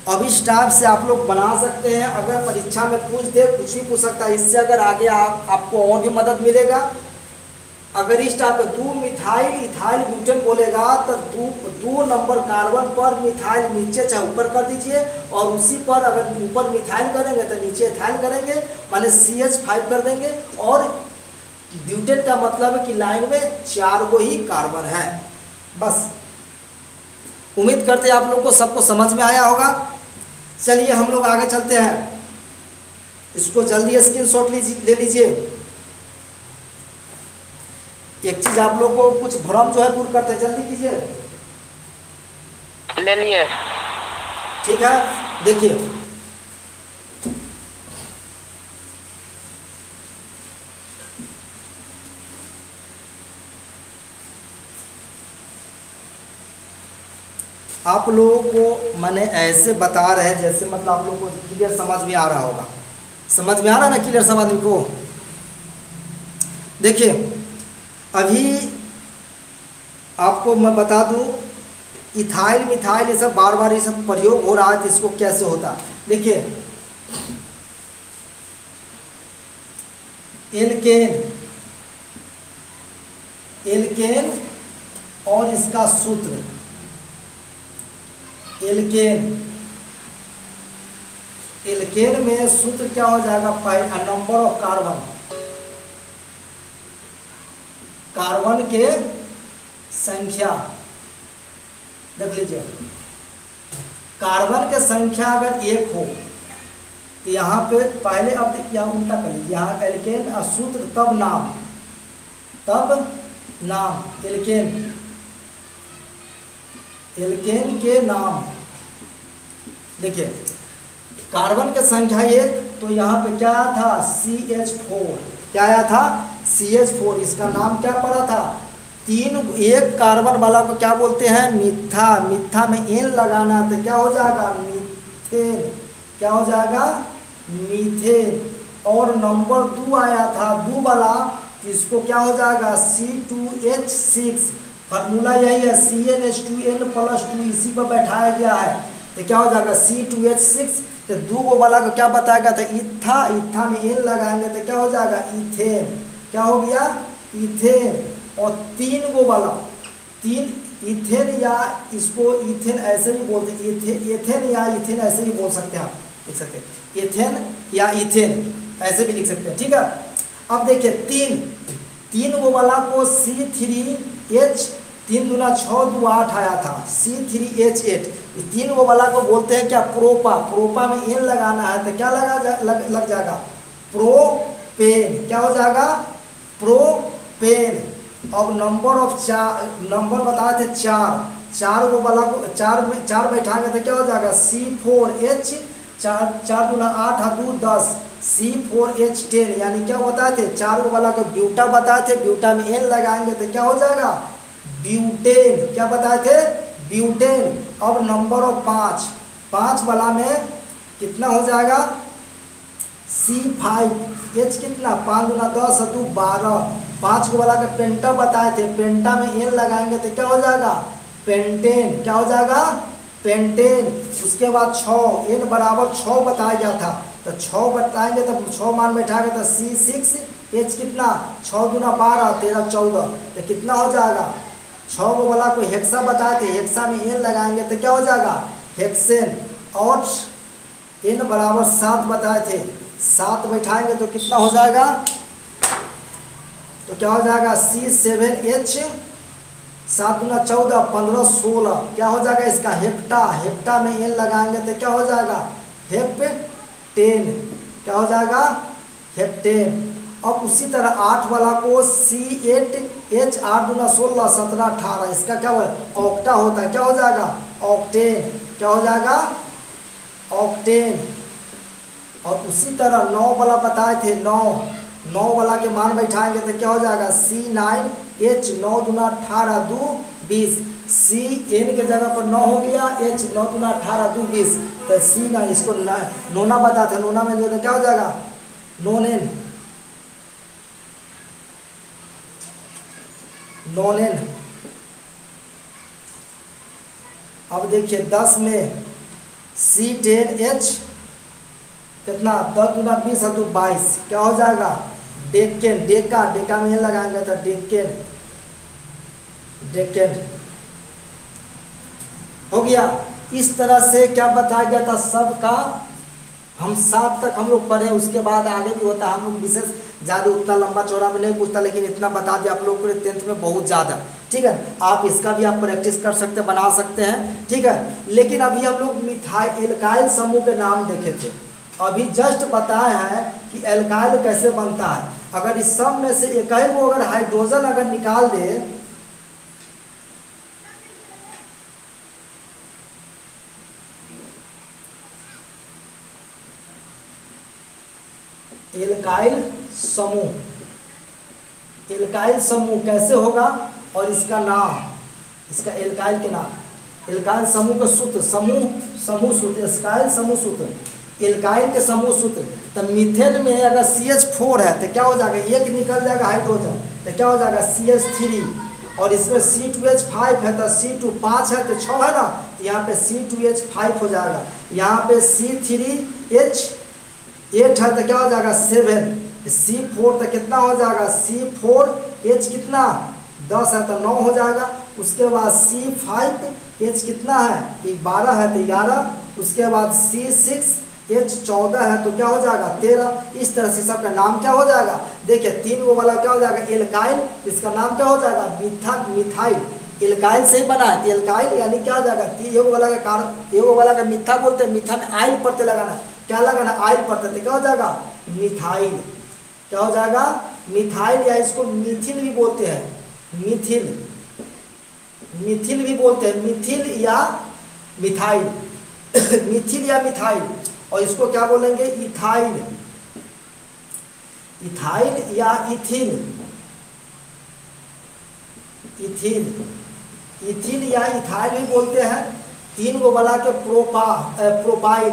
अब इस टाइप से आप लोग बना सकते हैं, अगर परीक्षा में पूछ दे कुछ भी पूछ सकता है, इससे अगर आगे आपको और भी मदद मिलेगा। अगर इस टाइप दो मिथाइल इथाइल ब्यूटेन बोलेगा तो दो नंबर कार्बन पर मिथाइल नीचे चाहे ऊपर कर दीजिए, और उसी पर अगर ऊपर मिथाइल करेंगे तो नीचे इथाइल करेंगे, माने CH5 कर देंगे। और ब्यूटेन का मतलब है कि लाइन में 4 को ही कार्बन है। बस उम्मीद करते हैं आप लोग को सबको समझ में आया होगा। चलिए हम लोग आगे चलते हैं, इसको जल्दी स्क्रीनशॉट ले लीजिए। एक चीज आप लोग को कुछ भ्रम जो है दूर करते हैं, जल्दी कीजिए। ले लिए। ठीक है, देखिए आप लोगों को मैंने ऐसे बता रहे हैं जैसे मतलब आप लोगों को क्लियर समझ में आ रहा होगा। समझ में आ रहा है ना क्लियर समझ को? देखिए अभी आपको मैं बता दूं, इथाइल मिथाइल ये सब बार बार ये सब प्रयोग हो रहा है, तो इसको कैसे होता है देखिए। एल्केन और इसका सूत्र एल्केन में सूत्र क्या हो जाएगा? नंबर ऑफ कार्बन के संख्या। देख लीजिए, कार्बन के संख्या अगर 1 हो तो यहाँ पे पहले, अब देखिए उल्टा कर लीजिए, यहाँ एल्केन और सूत्र तब नाम एल्केन के नाम। देखिए कार्बन के संख्या 1, तो यहाँ पे क्या आया था? CH4। क्या आया था? CH4। इसका नाम क्या पड़ा था? 1 कार्बन वाला को क्या बोलते हैं? मिथा में एन लगाना, तो क्या हो जाएगा? मीथेन। क्या हो जाएगा? मीथेन। और नंबर 2 आया था 2 वाला, इसको क्या हो जाएगा? C2H6। फार्मूला यही है, CnH2n+2, इसी पर बैठाया गया है, तो क्या हो जाएगा? C2H6। तो 2 वाला को क्या बताएगा? तो इथा में एन लगाएंगे तो क्या हो जाएगा? इथेन। क्या हो गया? इथेन। और 3 वाला, 3 इथेन, या इसको इथेन ऐसे भी बोलते हैं, एथेन या इथेन ऐसे भी बोल सकते हैं, आप लिख सकते हैं एथेन या इथेन ऐसे भी लिख सकते हैं। ठीक है, अब देखिए 3 वाला को C3H, 3 दूना 6, 2 8 आया था, C3H8। 3 वाला को बोलते हैं क्या? प्रोपा में एन लगाना है, तो क्या लग जाएगा? प्रोपेन। क्या हो जाएगा? प्रोपेन। अब नंबर बताए थे 4 वाला को 4 बैठाएंगे तो क्या हो जाएगा? C4H, 4 दूना 8 2 10, C4H10। यानी क्या बताए थे? 4 वाला को ब्यूटा बताए थे, ब्यूटा में एन लगाएंगे तो क्या हो जाएगा? ब्यूटेन। क्या बताए थे? ब्यूटेन। अब नंबर ऑफ 5 वाला में कितना हो जाएगा? C5H कितना? 5 दूना 10 2 12। 5 वाला का पेंटा बताए थे, पेंटा में एन लगाएंगे तो क्या हो जाएगा? पेंटेन। क्या हो जाएगा? पेंटेन। उसके बाद 6, एन बराबर 6 बताया गया था, तो 6 बताएंगे तो 6 मान बैठाएंगे तो C6H कितना? 6 दूना 12 13 14, तो कितना हो जाएगा? 6 वाला को हेक्सा बताए थे, हेक्सा में एन लगाएंगे तो क्या हो जाएगा? हेक्सेन। और एन बराबर 7 बताए थे, 7 बैठाएंगे तो कितना हो जाएगा? तो क्या हो जाएगा? C7H, 7 दूना 14 15 16। क्या हो जाएगा इसका? हेप्टा में एन लगाएंगे तो क्या हो जाएगा? हेप्टेन। क्या हो जाएगा? हेप्टेन। अब उसी तरह 8 वाला को C8H, 8 दूना 16 17 18, इसका क्या हो? ऑक्टा होता है। क्या हो जाएगा? ऑक्टेन। क्या हो जाएगा? ऑक्टेन। और उसी तरह 9 वाला बताए थे, 9 वाला के मान बैठाएंगे तो क्या हो जाएगा? C9H, 9 दूना 18 2 20, CN के जगह पर 9 हो गया, H 9 दूना 18 2 20, तो C9, इसको नोना बताते हैं, नोना में जो क्या हो जाएगा? नोनेन। अब देखिए 10 में C10H कितना? 10 दूना 20 2 22, क्या हो जाएगा? डेकेन, डेका, डेका में लगाएंगे तो डेकेन, डेकेन हो गया। इस तरह से क्या बताया गया था सबका, हम 7 तक हम लोग पढ़े, उसके बाद आगे भी होता है। हम लोग विशेष ज़्यादा उतना लंबा चौड़ा में नहीं पूछता, लेकिन इतना बता दिया आप लोगों को 10th में बहुत ज़्यादा। ठीक है, आप इसका भी आप प्रैक्टिस कर सकते, बना सकते हैं। ठीक है, लेकिन अभी हम लोग मिथाइल एल्काइल समूह के नाम देखे थे, अभी जस्ट बताए हैं कि एल्काइल कैसे बनता है। अगर इस सब में से एक ही को अगर हाइड्रोजन अगर निकाल दे, एल्काइल समूह, एल्काइल समूह कैसे होगा और इसका नाम, इसका एल्काइल के नाम, एल्काइल समूह का सूत्र, समूह सूत्र, एल्काइल समूह सूत्र, एल्काइल के समूह सूत्र। तो मीथेन में अगर CH4 है तो क्या हो जाएगा, एक निकल जाएगा हाइड्रोजन, तो क्या हो जाएगा CH3, और इसमें C2H5 है तो C2, 5 है तो 6 है ना, यहाँ पे C2H5 हो जाएगा। यहाँ पे C3H8 है तो क्या हो जाएगा 7, C4 तो कितना हो जाएगा C4H कितना 10 है तो 9 हो जाएगा। उसके बाद C5H कितना है 12 है तो 11, उसके बाद C6H14 है तो क्या हो जाएगा 13। इस तरह से सबका नाम क्या हो जाएगा, देखिए 3 वो वाला क्या हो जाएगा एल्काइल, इसका नाम क्या हो जाएगा मिथाइल, एल्काइल से ही बना है एल्काइल, यानी क्या हो जाएगा एगो वाला का कार्बन, एगो वाला का मिथा बोलते हैं, मिथा में आइल प्रत्यय लगाना, क्या लगाना आइल प्रत्यय, तो क्या हो जाएगा मिथाइल, क्या हो जाएगा मिथाइल, या इसको मिथिल भी बोलते हैं, मिथिल, मिथिल भी बोलते हैं, मिथिल या मिथाइल मिथिल या मिथाइल। और इसको क्या बोलेंगे इथाइल, इथाइल या इथिल, इथिल, इथिल या इथाइल भी बोलते हैं। 3 को बना के प्रोपाइल,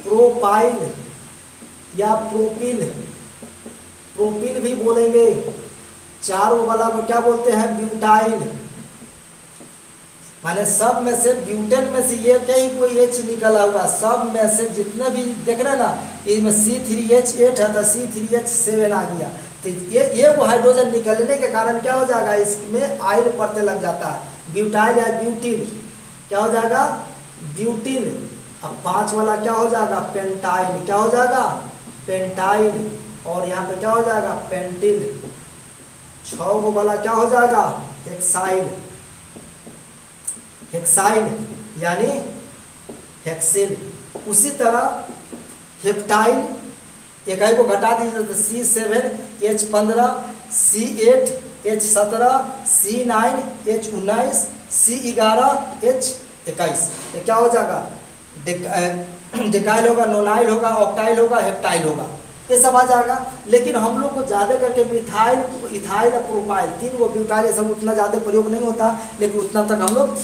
प्रोपाइल या प्रोपिल, प्रोपिल भी बोलेंगे। 4 को वाला को क्या बोलते हैं ब्यूटाइल, माने सब में से ब्यूटेन में से ये कहीं कोई H निकला हुआ, सब में से जितने भी देख रहे ना, इसमें C3H8 है तो C3H7 आ गया, तो ये वो हाइड्रोजन निकलने के कारण क्या हो जाएगा इसमें आइल प्रत्यय लग जाता है, ब्यूटाइल या ब्यूटिल, क्या हो जाएगा ब्यूटिल। अब 5 वाला क्या हो जाएगा पेंटाइल, क्या हो जाएगा पेंटाइल, और यहाँ पे क्या हो जाएगा पेंटिल। 6 वाला क्या हो जाएगा हेक्साइल, हेक्साइल यानी हेक्सिल। उसी तरह हेप्टाइल, एक को घटा दीजिए तो C7H15, C8H17, C9H19, C11H21, ये क्या हो जाएगा डिकाइल होगा, नोनाइल होगा, ऑक्टाइल होगा, हेप्टाइल होगा, ये सब आ जाएगा। लेकिन हम लोग को ज़्यादा करके मिथाइल, इथाइल और प्रोपाइल, 3 को ब्यूटाइल ये सब उतना ज़्यादा प्रयोग नहीं होता, लेकिन उतना तक हम लोग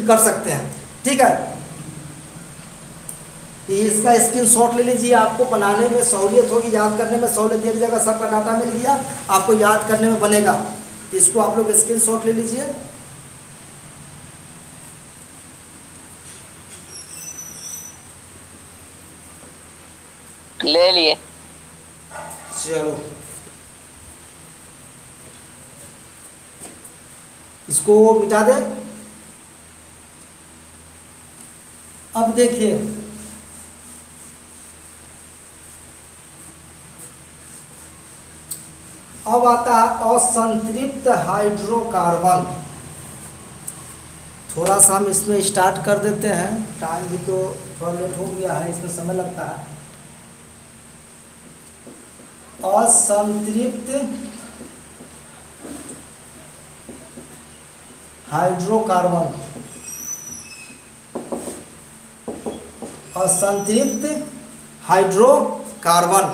कर सकते हैं। ठीक है, इसका स्क्रीनशॉट ले लीजिए, आपको बनाने में सहूलियत होगी, याद करने में सहूलियत, एक जगह सबका डाटा मिल गया, आपको याद करने में बनेगा। इसको आप लोग स्क्रीनशॉट ले लीजिए। ले लिए, चलो इसको मिटा दे। अब देखिए अब आता है असंतृप्त हाइड्रोकार्बन। थोड़ा सा हम इसमें स्टार्ट कर देते हैं, टाइम भी तो थोड़ा लेट हो गया है, इसमें समय लगता है। असंतृप्त हाइड्रोकार्बन, असंतृप्त हाइड्रोकार्बन।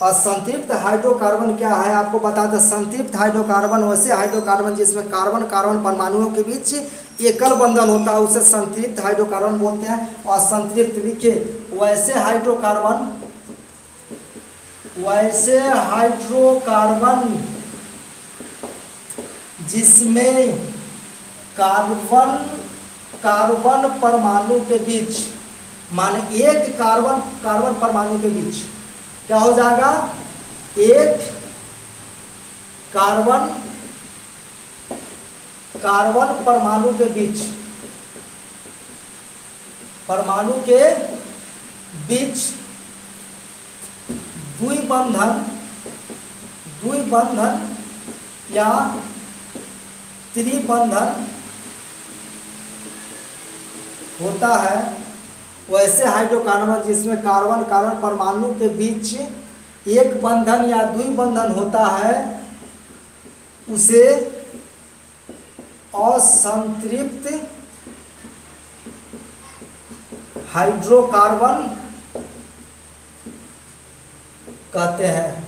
असंतृप्त हाइड्रोकार्बन क्या है आपको बता दें। संतृप्त हाइड्रोकार्बन वैसे हाइड्रोकार्बन जिसमें कार्बन कार्बन परमाणुओं के बीच एकल बंधन होता है उसे संतृप्त हाइड्रोकार्बन बोलते हैं। और संतृप्त लिखिए वैसे हाइड्रोकार्बन, वैसे हाइड्रोकार्बन जिसमें कार्बन कार्बन परमाणु के बीच, माने एक कार्बन कार्बन परमाणु के बीच क्या हो जाएगा एक कार्बन परमाणु के बीच, द्विबंधन या त्रिबंधन होता है, वैसे हाइड्रोकार्बन जिसमें कार्बन परमाणु के बीच एक बंधन या द्विबंधन होता है, उसे असंतृप्त हाइड्रोकार्बन कहते हैं।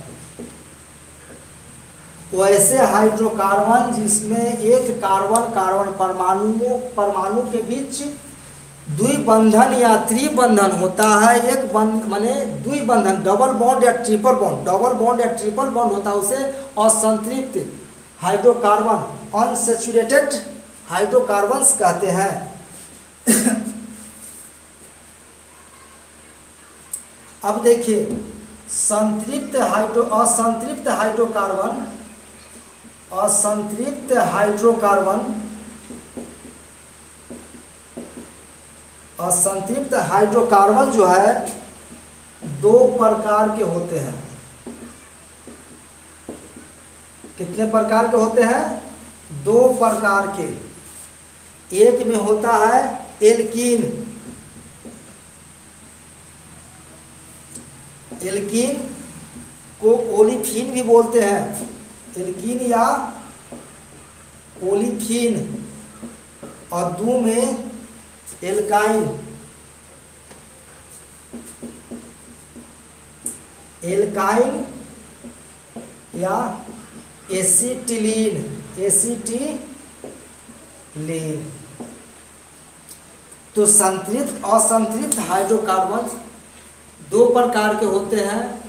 वैसे हाइड्रोकार्बन जिसमें एक कार्बन परमाणु के बीच द्विबंधन या त्रिबंधन होता है, एक माने द्विबंधन, डबल बॉन्ड या ट्रिपल बॉन्ड होता है, उसे असंतृप्त हाइड्रोकार्बन, अनसैचुरेटेड हाइड्रोकार्बन्स कहते हैं। अब देखिए, असंतृप्त हाइड्रोकार्बन जो है दो प्रकार के होते हैं। कितने प्रकार के होते हैं? दो प्रकार के। एक में होता है एल्कीन, एल्कीन को ओलिफिन भी बोलते हैं, एल्कीन या ओलिफिन, और दो में एल्काइन, या एसिटिलीन। तो संतृप्त असंतृप्त हाइड्रोकार्बन दो प्रकार के होते हैं।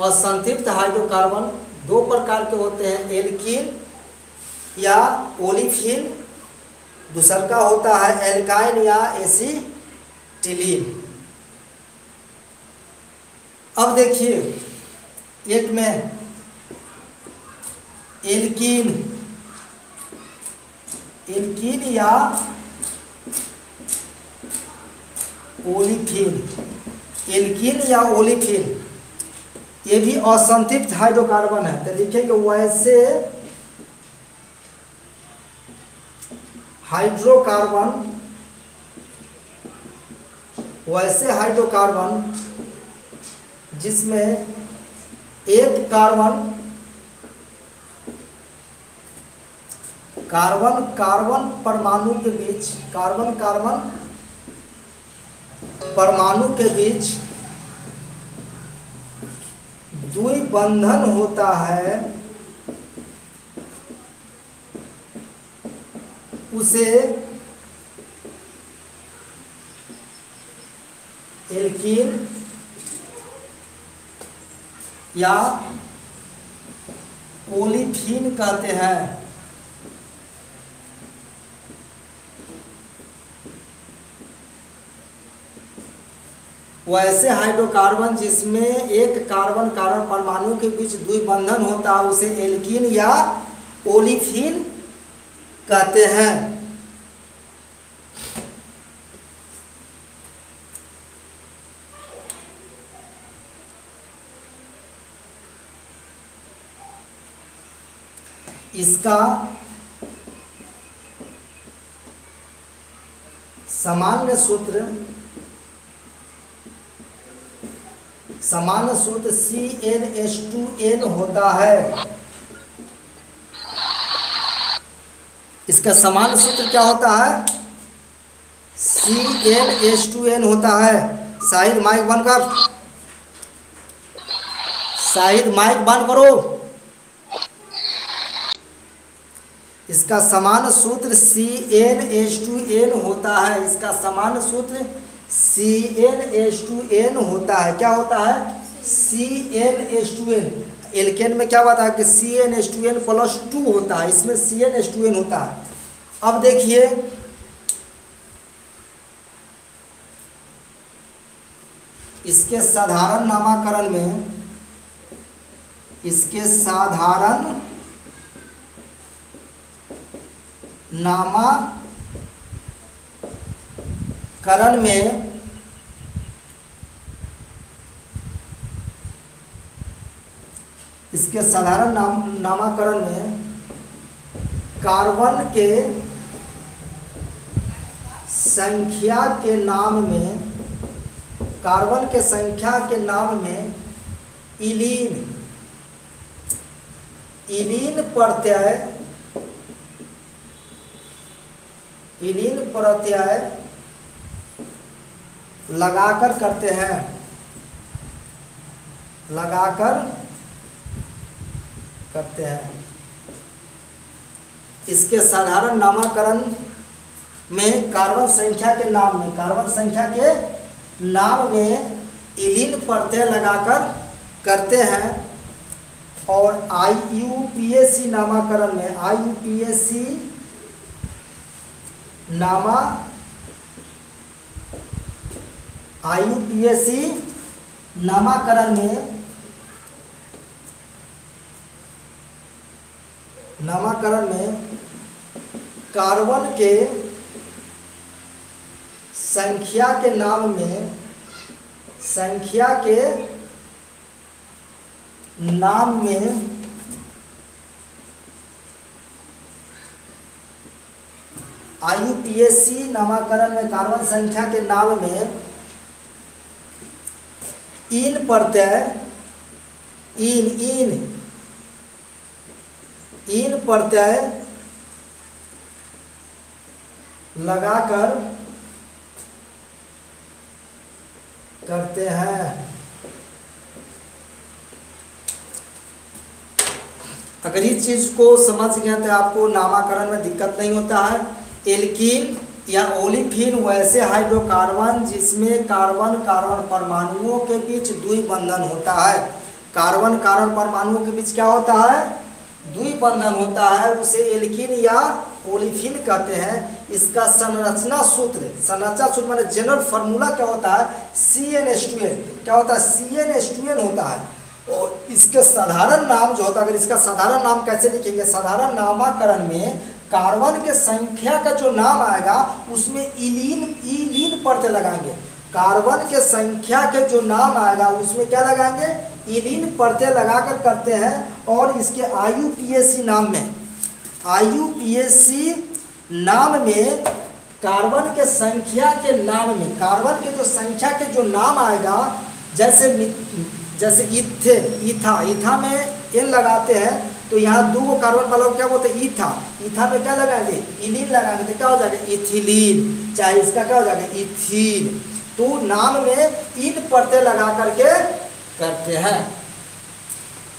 असंतृप्त हाइड्रोकार्बन दो प्रकार के होते हैं, एल्कीन या ओलिफिन, दूसरा का होता है एल्काइन या एसिटिलीन। अब देखिए, एक में एल्कीन या ओलिफिन, ये भी असंतृप्त हाइड्रोकार्बन है। तो लिखेंगे वैसे हाइड्रोकार्बन जिसमें एक कार्बन परमाणु के बीच, परमाणु के बीच द्विबंधन होता है, उसे एल्कीन या ओलिफिन कहते हैं। वैसे हाइड्रोकार्बन जिसमें एक कार्बन परमाणु के बीच द्विबंधन होता है, उसे एल्कीन या ओलिफिन कहते हैं। इसका सामान्य सूत्र CnH2n होता है। इसका सामान्य सूत्र क्या होता है? CnH2n होता है। शाहिद माइक बंद कर, शाहिद माइक बंद करो। इसका समान सूत्र CnH2n होता है। इसका समान सूत्र CnH2n होता है। क्या होता है? CnH2n। एल्केन में क्या बात है कि CnH2n प्लस 2 होता है, इसमें CnH2n होता है। अब देखिए, इसके साधारण नामाकरण में इसके साधारण नामकरण में इसके साधारण नामकरण में कार्बन के संख्या के नाम में इलीन प्रत्यय लगाकर करते हैं। इसके साधारण नामकरण में कार्बन संख्या के नाम में इलीन प्रत्यय लगाकर करते हैं। और IUPAC नामकरण में नामकरण में कार्बन के संख्या के नाम में IUPAC नामकरण में कार्बन संख्या के नाम में इन प्रत्यय लगाकर करते हैं। अगर इस चीज को समझ गए तो आपको नामकरण में दिक्कत नहीं होता है। एल्कीन या ओलिफिन वैसे हाइड्रोकार्बन जिसमें कार्बन परमाणुओं के बीच द्विबंधन होता है। कार्बन परमाणुओं के बीच क्या होता है? द्विबंधन होता है, उसे एल्कीन या ओलिफिन कहते हैं। इसका संरचना सूत्र माने जनरल फार्मूला क्या होता है? CnH2n। क्या होता है? CnH2n होता है। और इसके साधारण नाम जो होता है, अगर इसका साधारण नाम कैसे लिखेंगे? साधारण नामकरण में कार्बन के संख्या का जो नाम आएगा उसमें इलीन प्रत्यय लगाएंगे। कार्बन के संख्या के जो नाम आएगा उसमें क्या लगाएंगे? इलीन प्रत्यय लगाकर करते हैं। और इसके IUPAC नाम में कार्बन के संख्या के नाम में कार्बन के जो संख्या के जो नाम आएगा, जैसे ईथा में N लगाते हैं तो यहाँ 2 कार्बन वाला क्या बोलते हैं? ईथा में क्या लगाएंगे? इलीन लगाएंगे तो क्या हो जाएगा? इथिलीन। चाहे इसका क्या हो जाएगा? इथीन। तो नाम में इन प्रत्यय लगा करके करते हैं।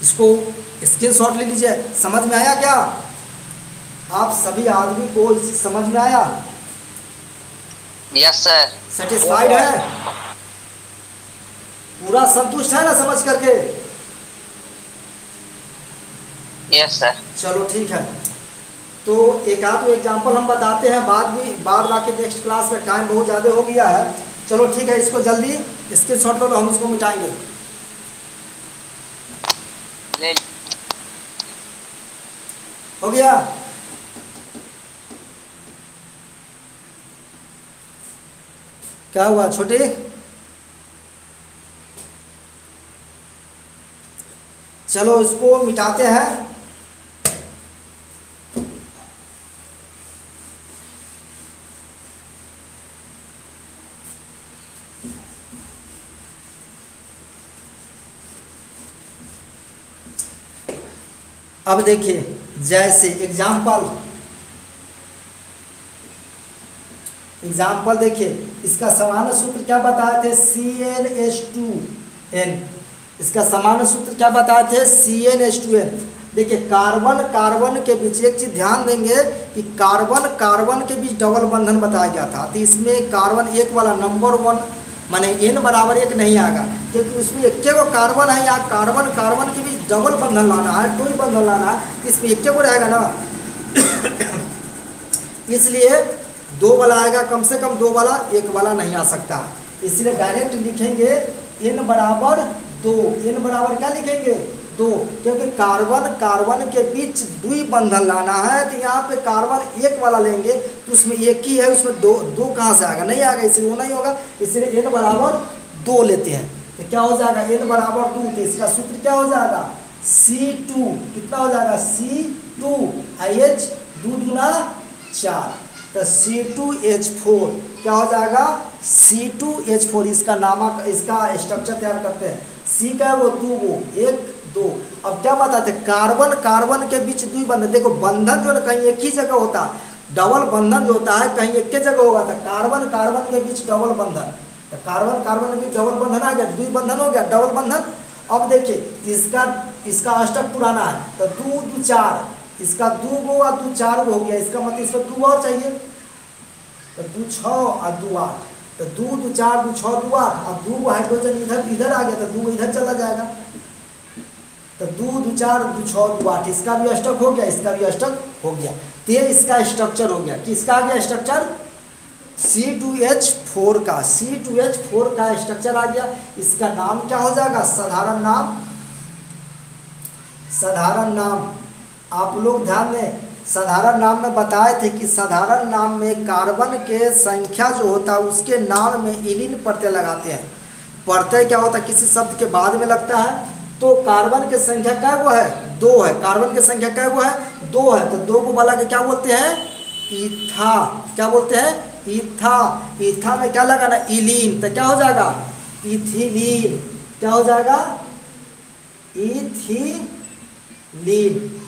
इसको स्क्रीनशॉट ले लीजिए। समझ में आया क्या? आप सभी आदमी को समझ में आया? Yes sir. सेटिस्फाइड है? पूरा संतुष्ट है ना समझ करके? Yes sir. चलो ठीक है। तो एक आध एग्जाम्पल हम बताते हैं, बाद बाकी नेक्स्ट क्लास में टाइम बहुत ज़्यादा हो गया है। चलो ठीक है, इसको जल्दी स्क्रीनशॉट लो, हम इसको मिटाएंगे। हो गया? क्या हुआ छोटे? चलो इसको मिटाते हैं। अब देखिए, जैसे एग्जाम्पल देखिए, इसका सामान्य सूत्र क्या बताए थे? CnH2n। इसका सामान्य सूत्र क्या बताए थे? CnH2n। देखिए, कार्बन के बीच एक चीज ध्यान देंगे कि कार्बन के बीच डबल बंधन बताया गया था। तो इसमें कार्बन एक वाला नंबर 1 माने n बराबर 1 नहीं आएगा, क्योंकि उसमें एक को कार्बन है। या कार्बन के बीच डबल बंधन लाना है, कोई बंधन लाना है, इसमें एक को रहेगा ना। इसलिए 2 वाला आएगा, कम से कम 2 वाला, 1 वाला नहीं आ सकता। इसलिए डायरेक्ट लिखेंगे n बराबर 2। n बराबर क्या लिखेंगे? दो, क्योंकि कार्बन कार्बन के बीच द्विबंधन लाना है, तो यहाँ पे कार्बन एक वाला लेंगे तो उसमें एक ही है, उसमें दो दो कहाँ से आएगा, नहीं आएगा, इसलिए वो नहीं होगा, इसलिए n बराबर 2 लेते हैं। तो क्या हो जाएगा, n बराबर 2, तो इसका सूत्र क्या हो जाएगा, C2, कितना हो जाएगा, C2H 2 दूना 4, तो C2H4 क्या हो जाएगा, C2H4, इसका नामक इसका स्ट्रक्चर तैयार करते हैं। C का वो 2 वो 1 2। अब क्या बताते हैं, कार्बन कार्बन के बीच द्विबंधन, देखो बंधन जो है कहीं एक ही जगह होता है, डबल बंधन जो होता है कहीं एक ही जगह होगा, तो कार्बन कार्बन के बीच डबल बंधन, तो कार्बन कार्बन के बीच डबल बंधन आ गया, द्विबंधन हो गया, डबल बंधन। अब देखिए इसका अष्टक पुराना है, तो 2 2 4, इसका 2 गो और 2 4 हो गया, इसका मतलब इसको 2 और चाहिए, तो 2 6 और 2 8, तो 2 2 4 2 6 2 8, अब 2 हाइड्रोजन इधर इधर आ गया, तो 2 इधर चला जाएगा, तो 2 2 4 2 6 2 8, इसका भी अष्टक हो गया, इसका भी अष्टक हो गया, तो ये इसका स्ट्रक्चर हो गया। किसका आ गया स्ट्रक्चर, C2H4 का, C2H4 का स्ट्रक्चर आ गया। इसका नाम क्या हो जाएगा, साधारण नाम, साधारण नाम। आप लोग ध्यान दें, साधारण नाम में बताए थे कि साधारण नाम में कार्बन के संख्या जो होता है उसके नाम में इलिन प्रत्यय लगाते हैं। प्रत्यय क्या होता है, किसी शब्द के बाद में लगता है, तो कार्बन की संख्या क्या वो है, 2 है, कार्बन की संख्या क्या वो है, 2 है, तो 2 को वाला के क्या बोलते हैं, ईथा, क्या बोलते हैं, ईथा। ईथा में क्या लगाना, इलीन, तो क्या हो जाएगा, इथिलीन, क्या हो जाएगा, इथिलीन।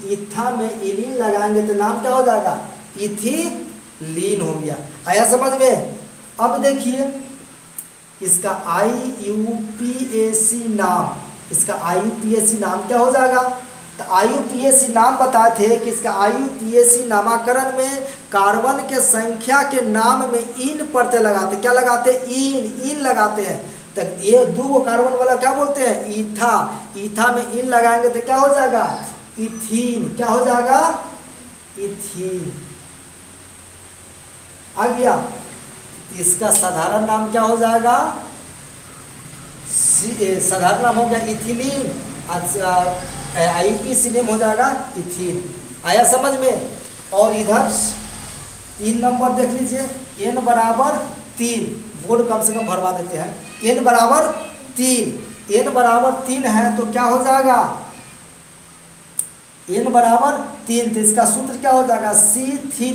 ईथा में इलीन लगाएंगे तो नाम क्या हो जाएगा, इथिलीन हो गया। आया समझ में। अब देखिए इसका IUPAC नाम, इसका IUPAC नाम क्या हो जाएगा, तो IUPAC नाम बताए थे कि इसका IUPAC नामाकरण में कार्बन के संख्या के नाम में इन प्रत्यय लगाते, क्या लगाते, इन लगाते हैं। तो ये 2 कार्बन वाला क्या बोलते हैं, ईथा, ईथा में इन लगाएंगे तो क्या हो जाएगा, इथीन, क्या हो जाएगा, इथीन। आ गया। इसका साधारण नाम क्या हो जाएगा, साधारण नाम हो गया इथिलीन, IUPAC नेम हो जाएगा इथीन। आया समझ में। और इधर 3 नंबर देख लीजिए, n बराबर 3, बोर्ड कम से कम भरवा देते हैं, n बराबर 3, n बराबर 3 है तो क्या हो जाएगा, n बराबर 3, तो इसका सूत्र क्या हो जाएगा, C3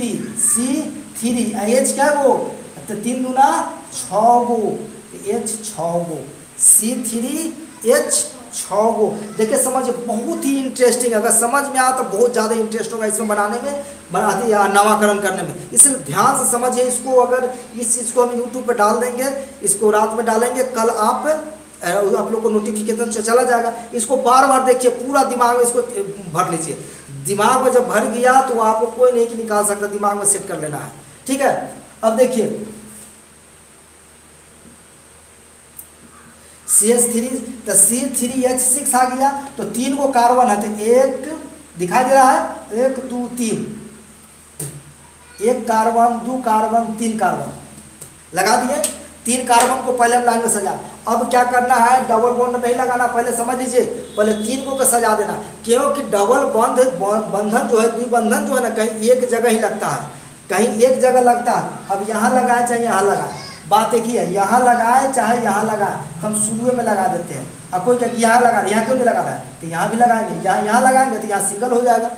H क्या है वो, तो 3 दूना 6 गो, H 6 गो, C3H 6 गो। देखिए समझ, बहुत ही इंटरेस्टिंग, अगर समझ में आया तो बहुत ज़्यादा इंटरेस्ट होगा इसमें बनाने में, बनाते या नामाकरण करने में, इसलिए ध्यान से समझिए इसको। अगर इस चीज़ को हम यूट्यूब पर डाल देंगे, इसको रात में डालेंगे, कल आप लोग को नोटिफिकेशन चला जाएगा, इसको बार बार देखिए, पूरा दिमाग में इसको भर लीजिए। दिमाग में जब भर गया तो आपको कोई नहीं निकाल सकता, दिमाग में सेट कर लेना है, ठीक है। अब देखिए CH3, तो C3H6 आ गया, तो 3 को कार्बन है, तो 1 दिखाई दे रहा है, 1 2 3, 1 कार्बन 2 कार्बन 3 कार्बन लगा दिए। 3 कार्बन को पहले हम लाएंगे सजा। अब क्या करना है, डबल बॉन्ड नहीं लगाना, पहले समझ लीजिए, पहले 3 को सजा देना, क्योंकि डबल बंधन जो है, द्विबंधन जो है ना, कहीं एक जगह ही लगता है, कहीं एक जगह लगता है। अब यहाँ लगाए चाहे यहाँ लगाए, बात एक ही है, यहाँ लगाए चाहे यहाँ लगाए, हम शुरू में लगा देते हैं। अब कोई क्या यहाँ लगा, यहाँ क्यों नहीं लगा रहा है, तो यहाँ भी लगाएंगे, यहाँ लगाएंगे तो यहाँ सिंगल हो जाएगा,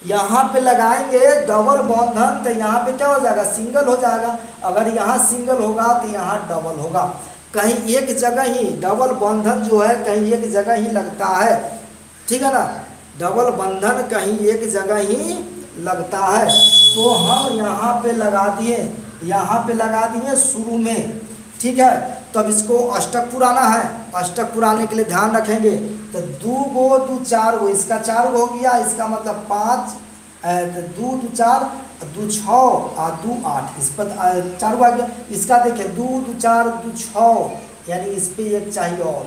यहाँ पे लगाएंगे डबल बंधन तो यहाँ पे क्या हो जाएगा, सिंगल हो जाएगा। अगर यहाँ सिंगल होगा तो यहाँ डबल होगा, कहीं एक जगह ही डबल बंधन जो है कहीं एक जगह ही लगता है, ठीक है ना, डबल बंधन कहीं एक जगह ही लगता है। तो हम यहाँ पे लगा दिए, यहाँ पे लगा दिए शुरू में, ठीक है। तो अब इसको अष्टक पुराना है, अष्टक पुराने के लिए ध्यान रखेंगे, तो 2 गो 2 4 गो, इसका 4 गो हो गया, इसका मतलब 5, 2 2 4 2 6 और 2 8, इस पर 4 गो आ गया। इसका देखिए 2 2 4 2 6, यानी इस पर एक चाहिए और,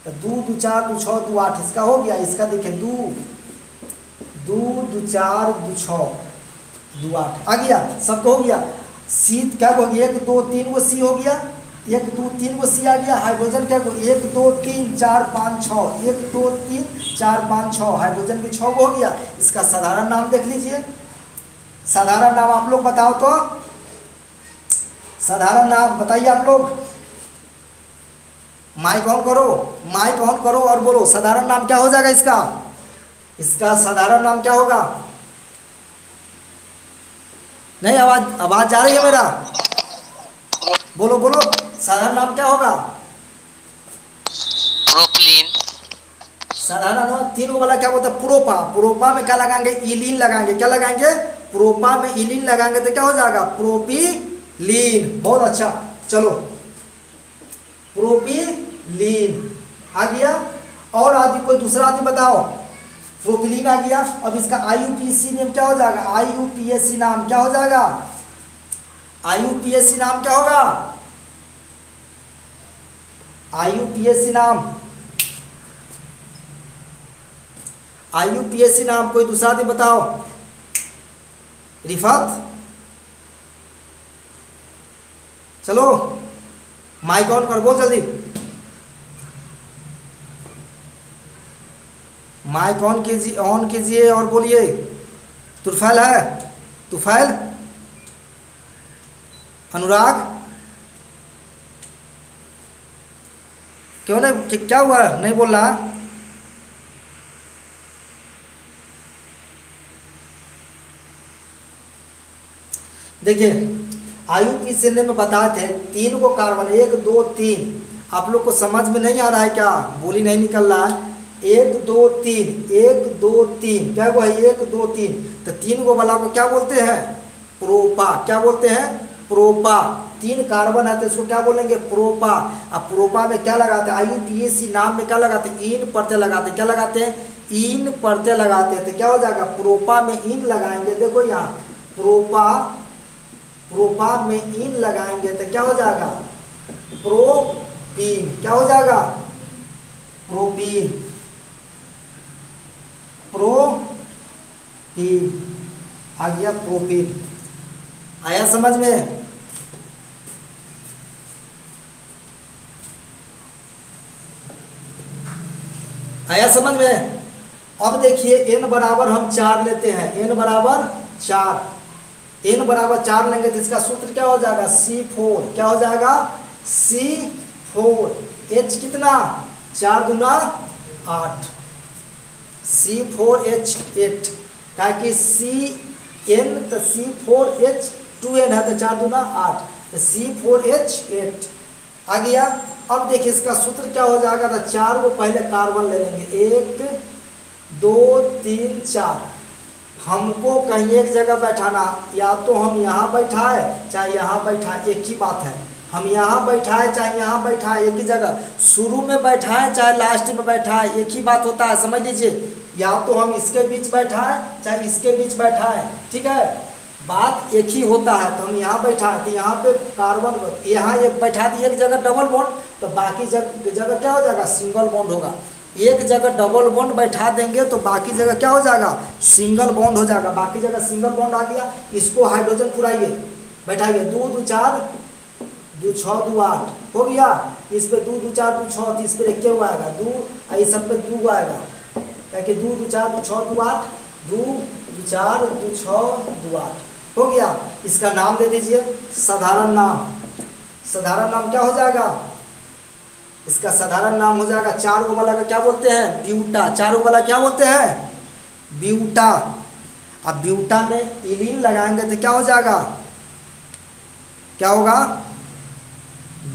तो 2 2 4 2 6 2 8, इसका हो गया। इसका देखिए 2 2 4 2 6 2 8 आ गया, सबको हो गया। सी क्या हो गया, 1 2 3 वो सी हो गया, 1 2 3 को सी आ गया। हाइड्रोजन क्या 1 2 3 4 5 6, 1 2 3 4 5 6, हाइड्रोजन भी 6 को हो गया। इसका साधारण नाम देख लीजिए, साधारण नाम आप लोग बताओ तो, साधारण नाम बताइए आप लोग। माइक ऑन करो, माइक ऑन करो और बोलो साधारण नाम क्या हो जाएगा इसका, इसका साधारण नाम क्या होगा। नहीं, आवाज जा रही है मेरा, बोलो बोलो, साधारण नाम क्या होगा। प्रोपिलीन। साधारण नाम 3 को वाला क्या बोलता है, प्रोपा। प्रोपा में क्या लगाएंगे, इलीन लगाएंगे। क्या लगाएंगे, प्रोपा में इलीन लगाएंगे तो क्या हो जाएगा, प्रोपीलीन। बहुत अच्छा, चलो प्रोपीलीन आ गया। और आदि कोई दूसरा आदि बताओ। प्रोपिलीन आ गया। अब इसका आईयूपीएसी नेम क्या हो जाएगा, आईयूपीएसी नाम क्या हो जाएगा, आईयूपीएसी नाम क्या होगा, आईयूपीएसी नाम, आईयूपीएसी नाम कोई दूसरा आदि बताओ। रिफत, चलो माइक ऑन कर, बोल जल्दी, माइक ऑन कीजिए और बोलिए। तुफैल है, तुफैल, अनुराग, क्यों नहीं, क्या हुआ, नहीं बोल रहा। देखिए आईयूपीएसी में बताए थे 3 को कार्बन, 1 2 3। आप लोग को समझ में नहीं आ रहा है क्या, बोली नहीं निकल रहा है। 1 2 3, 1 2 3 क्या हुआ, 1 2 3। तो 3 को वाला को क्या बोलते हैं, प्रोपा। क्या बोलते हैं, प्रोपा। 3 कार्बन है तो इसको क्या बोलेंगे, प्रोपा। अब प्रोपा में क्या लगाते हैं, आईयूपीएसी नाम में क्या लगाते हैं, इन परते लगाते हैं। क्या लगाते हैं, इन परते लगाते हैं। तो क्या हो जाएगा, प्रोपा में इन लगाएंगे। देखो यहाँ प्रोपा, प्रोपा में इन लगाएंगे तो क्या हो जाएगा, प्रोपीन। क्या हो जाएगा, प्रोपीन, प्रोपीन आ गया, प्रोपीन। आया समझ में, आया समझ में। अब देखिए n बराबर हम 4 लेते हैं, n बराबर 4, n बराबर 4 लेंगे तो इसका सूत्र क्या हो जाएगा, C4। क्या हो जाएगा, C4। H कितना, 4 दूना 8, C4H8। क्या कि CN तो C4H2N है तो 4 दूना 8, तो C4H8 आ गया। अब देखिए इसका सूत्र क्या हो जाएगा, तो 4 को पहले कार्बन ले लेंगे, 1 2 3 4। हमको कहीं एक जगह बैठाना, या तो हम यहाँ बैठाए चाहे यहाँ बैठाए, एक ही बात है। हम यहाँ बैठाए चाहे यहाँ बैठाए, एक ही जगह। शुरू में बैठाए चाहे लास्ट में बैठाए, एक ही बात होता है, समझ लीजिए। या तो हम इसके बीच बैठाए चाहे इसके बीच बैठाए, ठीक है, बात एक ही होता है। तो हम यहाँ बैठाए तो यहाँ पे कार्बन, यहाँ एक बैठा दिए एक जगह डबल बॉन्ड, तो बाकी जगह क्या हो जाएगा, सिंगल बॉन्ड होगा। एक जगह डबल बॉन्ड बैठा देंगे तो बाकी जगह क्या हो जाएगा, सिंगल बॉन्ड हो जाएगा। बाकी जगह सिंगल बॉन्ड आ गया। इसको हाइड्रोजन पुराइए, बैठाइए, 2 2 4 2 6 2 8 हो गया। इस पे 2 2 4 2 6, इस पे क्या हुआ आएगा, 2, इस सब पे 2 आएगा, ताकि 2 2 4 2 6 2 8, 2 2 4 2 6 2 8 हो गया। इसका नाम दे दीजिए साधारण नाम। साधारण नाम क्या हो जाएगा, इसका साधारण नाम हो जाएगा, 4 को वाला का क्या बोलते हैं, ब्यूटा। 4 को वाला क्या बोलते हैं, ब्यूटा। अब ब्यूटा में इलीन लगाएंगे तो क्या हो जाएगा, क्या होगा,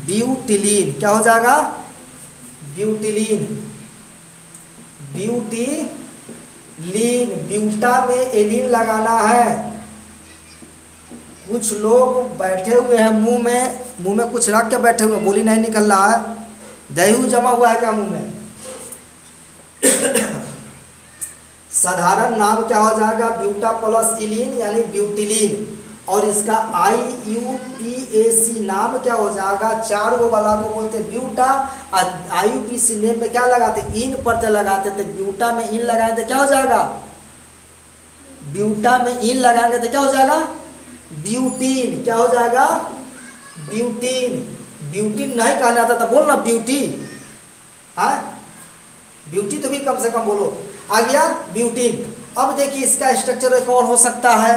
ब्यूटिलीन। क्या हो जाएगा, ब्यूटिलीन, ब्यूटिलीन। ब्यूटा में एलीन लगाना है। कुछ लोग बैठे हुए हैं मुंह में कुछ रख के बैठे हुए, बोली नहीं निकल रहा है, दही जमा हुआ है क्या मुंह में। साधारण नाम क्या हो जाएगा, ब्यूटा प्लस इलीन यानी ब्यूटिलीन। और इसका आईयूपीएसी नाम क्या हो जाएगा, 4 गो वाला को बोलते ब्यूटा। आईयूपीएसी नेम में क्या लगाते, इन परते लगाते थे। ब्यूटा में इन लगाए तो क्या हो जाएगा, ब्यूटा में इन लगाएंगे तो क्या हो जाएगा, ब्यूटीन। क्या हो जाएगा, ब्यूटीन। ब्यूटीन नहीं कहना आता था, बोलना ब्यूटी, हाँ ब्यूटी तो भी कम से कम बोलो। आ गया ब्यूटीन। अब देखिए इसका स्ट्रक्चर एक और हो सकता है,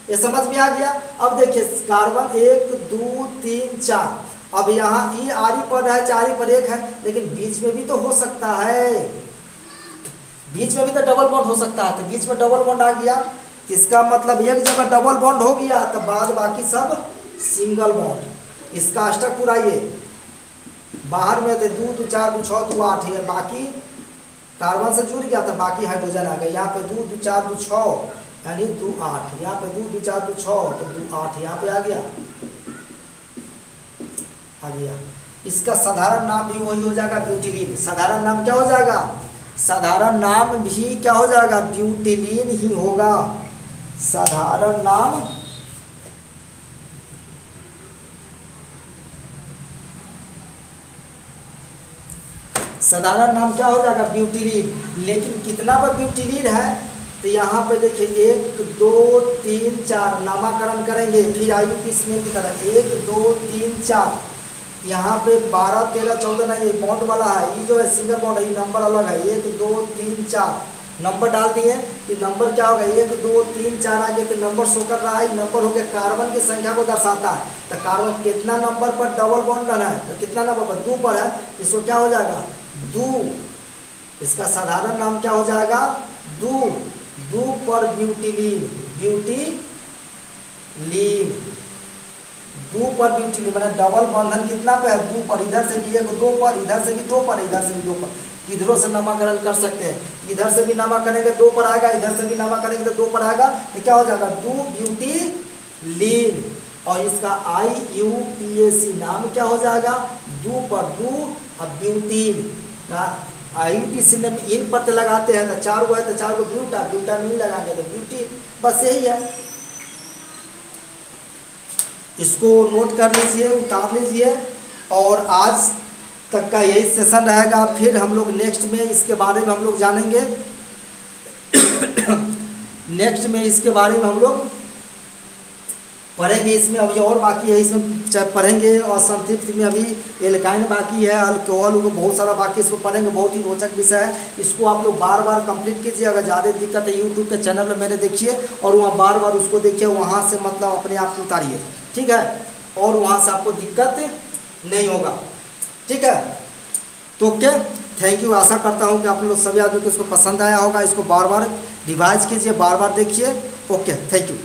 ये समझ में आ गया। अब देखिए कार्बन 1 2 3 4, अब यहाँ ई आरी पद है, चारी पद एक है, लेकिन बीच में भी तो हो सकता है, बीच में भी तो डबल बॉन्ड हो सकता है। तो बीच में डबल बॉन्ड आ गया, इसका मतलब एक जगह डबल बॉन्ड हो गया तो बाद बाकी सब सिंगल बॉन्ड। इसका अष्टक पूरा ये बाहर में थे 2 2 4 2 6 2 8 है, बाकी कार्बन से जुड़ गया तो बाकी हाइड्रोजन आ गया। यहाँ पे 2 2 4 2 6 यानी 2 8, यहाँ पे 2 2 4 2 6 तो 2 8 यहाँ पे आ गया, आ गया। इसका साधारण नाम भी वही हो जाएगा ब्यूटिलीन। साधारण नाम क्या हो जाएगा, साधारण नाम भी क्या हो जाएगा, ब्यूटिलीन ही होगा। साधारण नाम साधारण नाम क्या हो जाएगा, ब्यूटिलीन। लेकिन कितना पर ब्यूटिलीन है, तो यहाँ पे देखिए 1 2 3 4 नामाकरण करेंगे, फिर आयु स्मेल की तरह 1 2 3 4, यहाँ पे 12 13 14 नहीं, ये बॉन्ड वाला है, ये जो है सिंगल बॉन्ड है, ये नंबर अलग है, 1 2 3 4 नंबर डाल दिए कि नंबर क्या होगा, 1 2 3 4 आगे तो नंबर शो कर रहा है, नंबर हो गया कार्बन की संख्या को दर्शाता है। तो कार्बन कितना नंबर पर डबल बॉन्ड करना है, तो कितना नंबर पर 2 पर है, इसको क्या हो जाएगा 2। इसका साधारण नाम क्या हो जाएगा 2 पर ब्यूटिलीन, ब्यूटिलीन 2 पर ब्यूटिलीन मैंने डबल बंधन कितना पे है 2 पर, इधर से भी 1 2 पर, इधर से भी 2 पर, इधर से भी 2 पर, किधरों से नामाकरण कर सकते हैं, इधर से भी नामाकरण करेंगे 2 पर आएगा, इधर से भी नामाकरण करेंगे तो 2 पर आएगा, तो क्या हो जाएगा 2 ब्यूटिलीन। और इसका IUPAC नाम क्या हो जाएगा 2 पर 2 और ब्यूटीन। IUPAC में इन पर लगाते हैं तो 4 गो है तो 4 गो ब्यूटा, ब्यूटा नहीं लगाएंगे तो ब्यूटी, बस यही है। इसको नोट कर लीजिए, उतार लीजिए। और आज तक का यही सेशन रहेगा, फिर हम लोग नेक्स्ट में इसके बारे में हम लोग जानेंगे नेक्स्ट में इसके बारे में हम लोग पढ़ेंगे। इसमें अभी और बाकी है, इसमें पढ़ेंगे और संक्षिप्त में अभी एल्काइन बाकी है, अल्कोहल बहुत सारा बाकी, इसको पढ़ेंगे। बहुत ही रोचक विषय है, इसको आप लोग बार बार कंप्लीट कीजिए। अगर ज़्यादा दिक्कत है यूट्यूब के चैनल में मेरे देखिए और वहाँ बार बार उसको देखिए, वहाँ से मतलब अपने आप को उतारिए, ठीक है, और वहाँ से आपको दिक्कत नहीं होगा, ठीक है। तो ओके, थैंक यू। आशा करता हूँ कि आप लोग सभी आदमी को इसको पसंद आया होगा। इसको बार बार रिवाइज कीजिए, बार बार देखिए। Okay, thank you.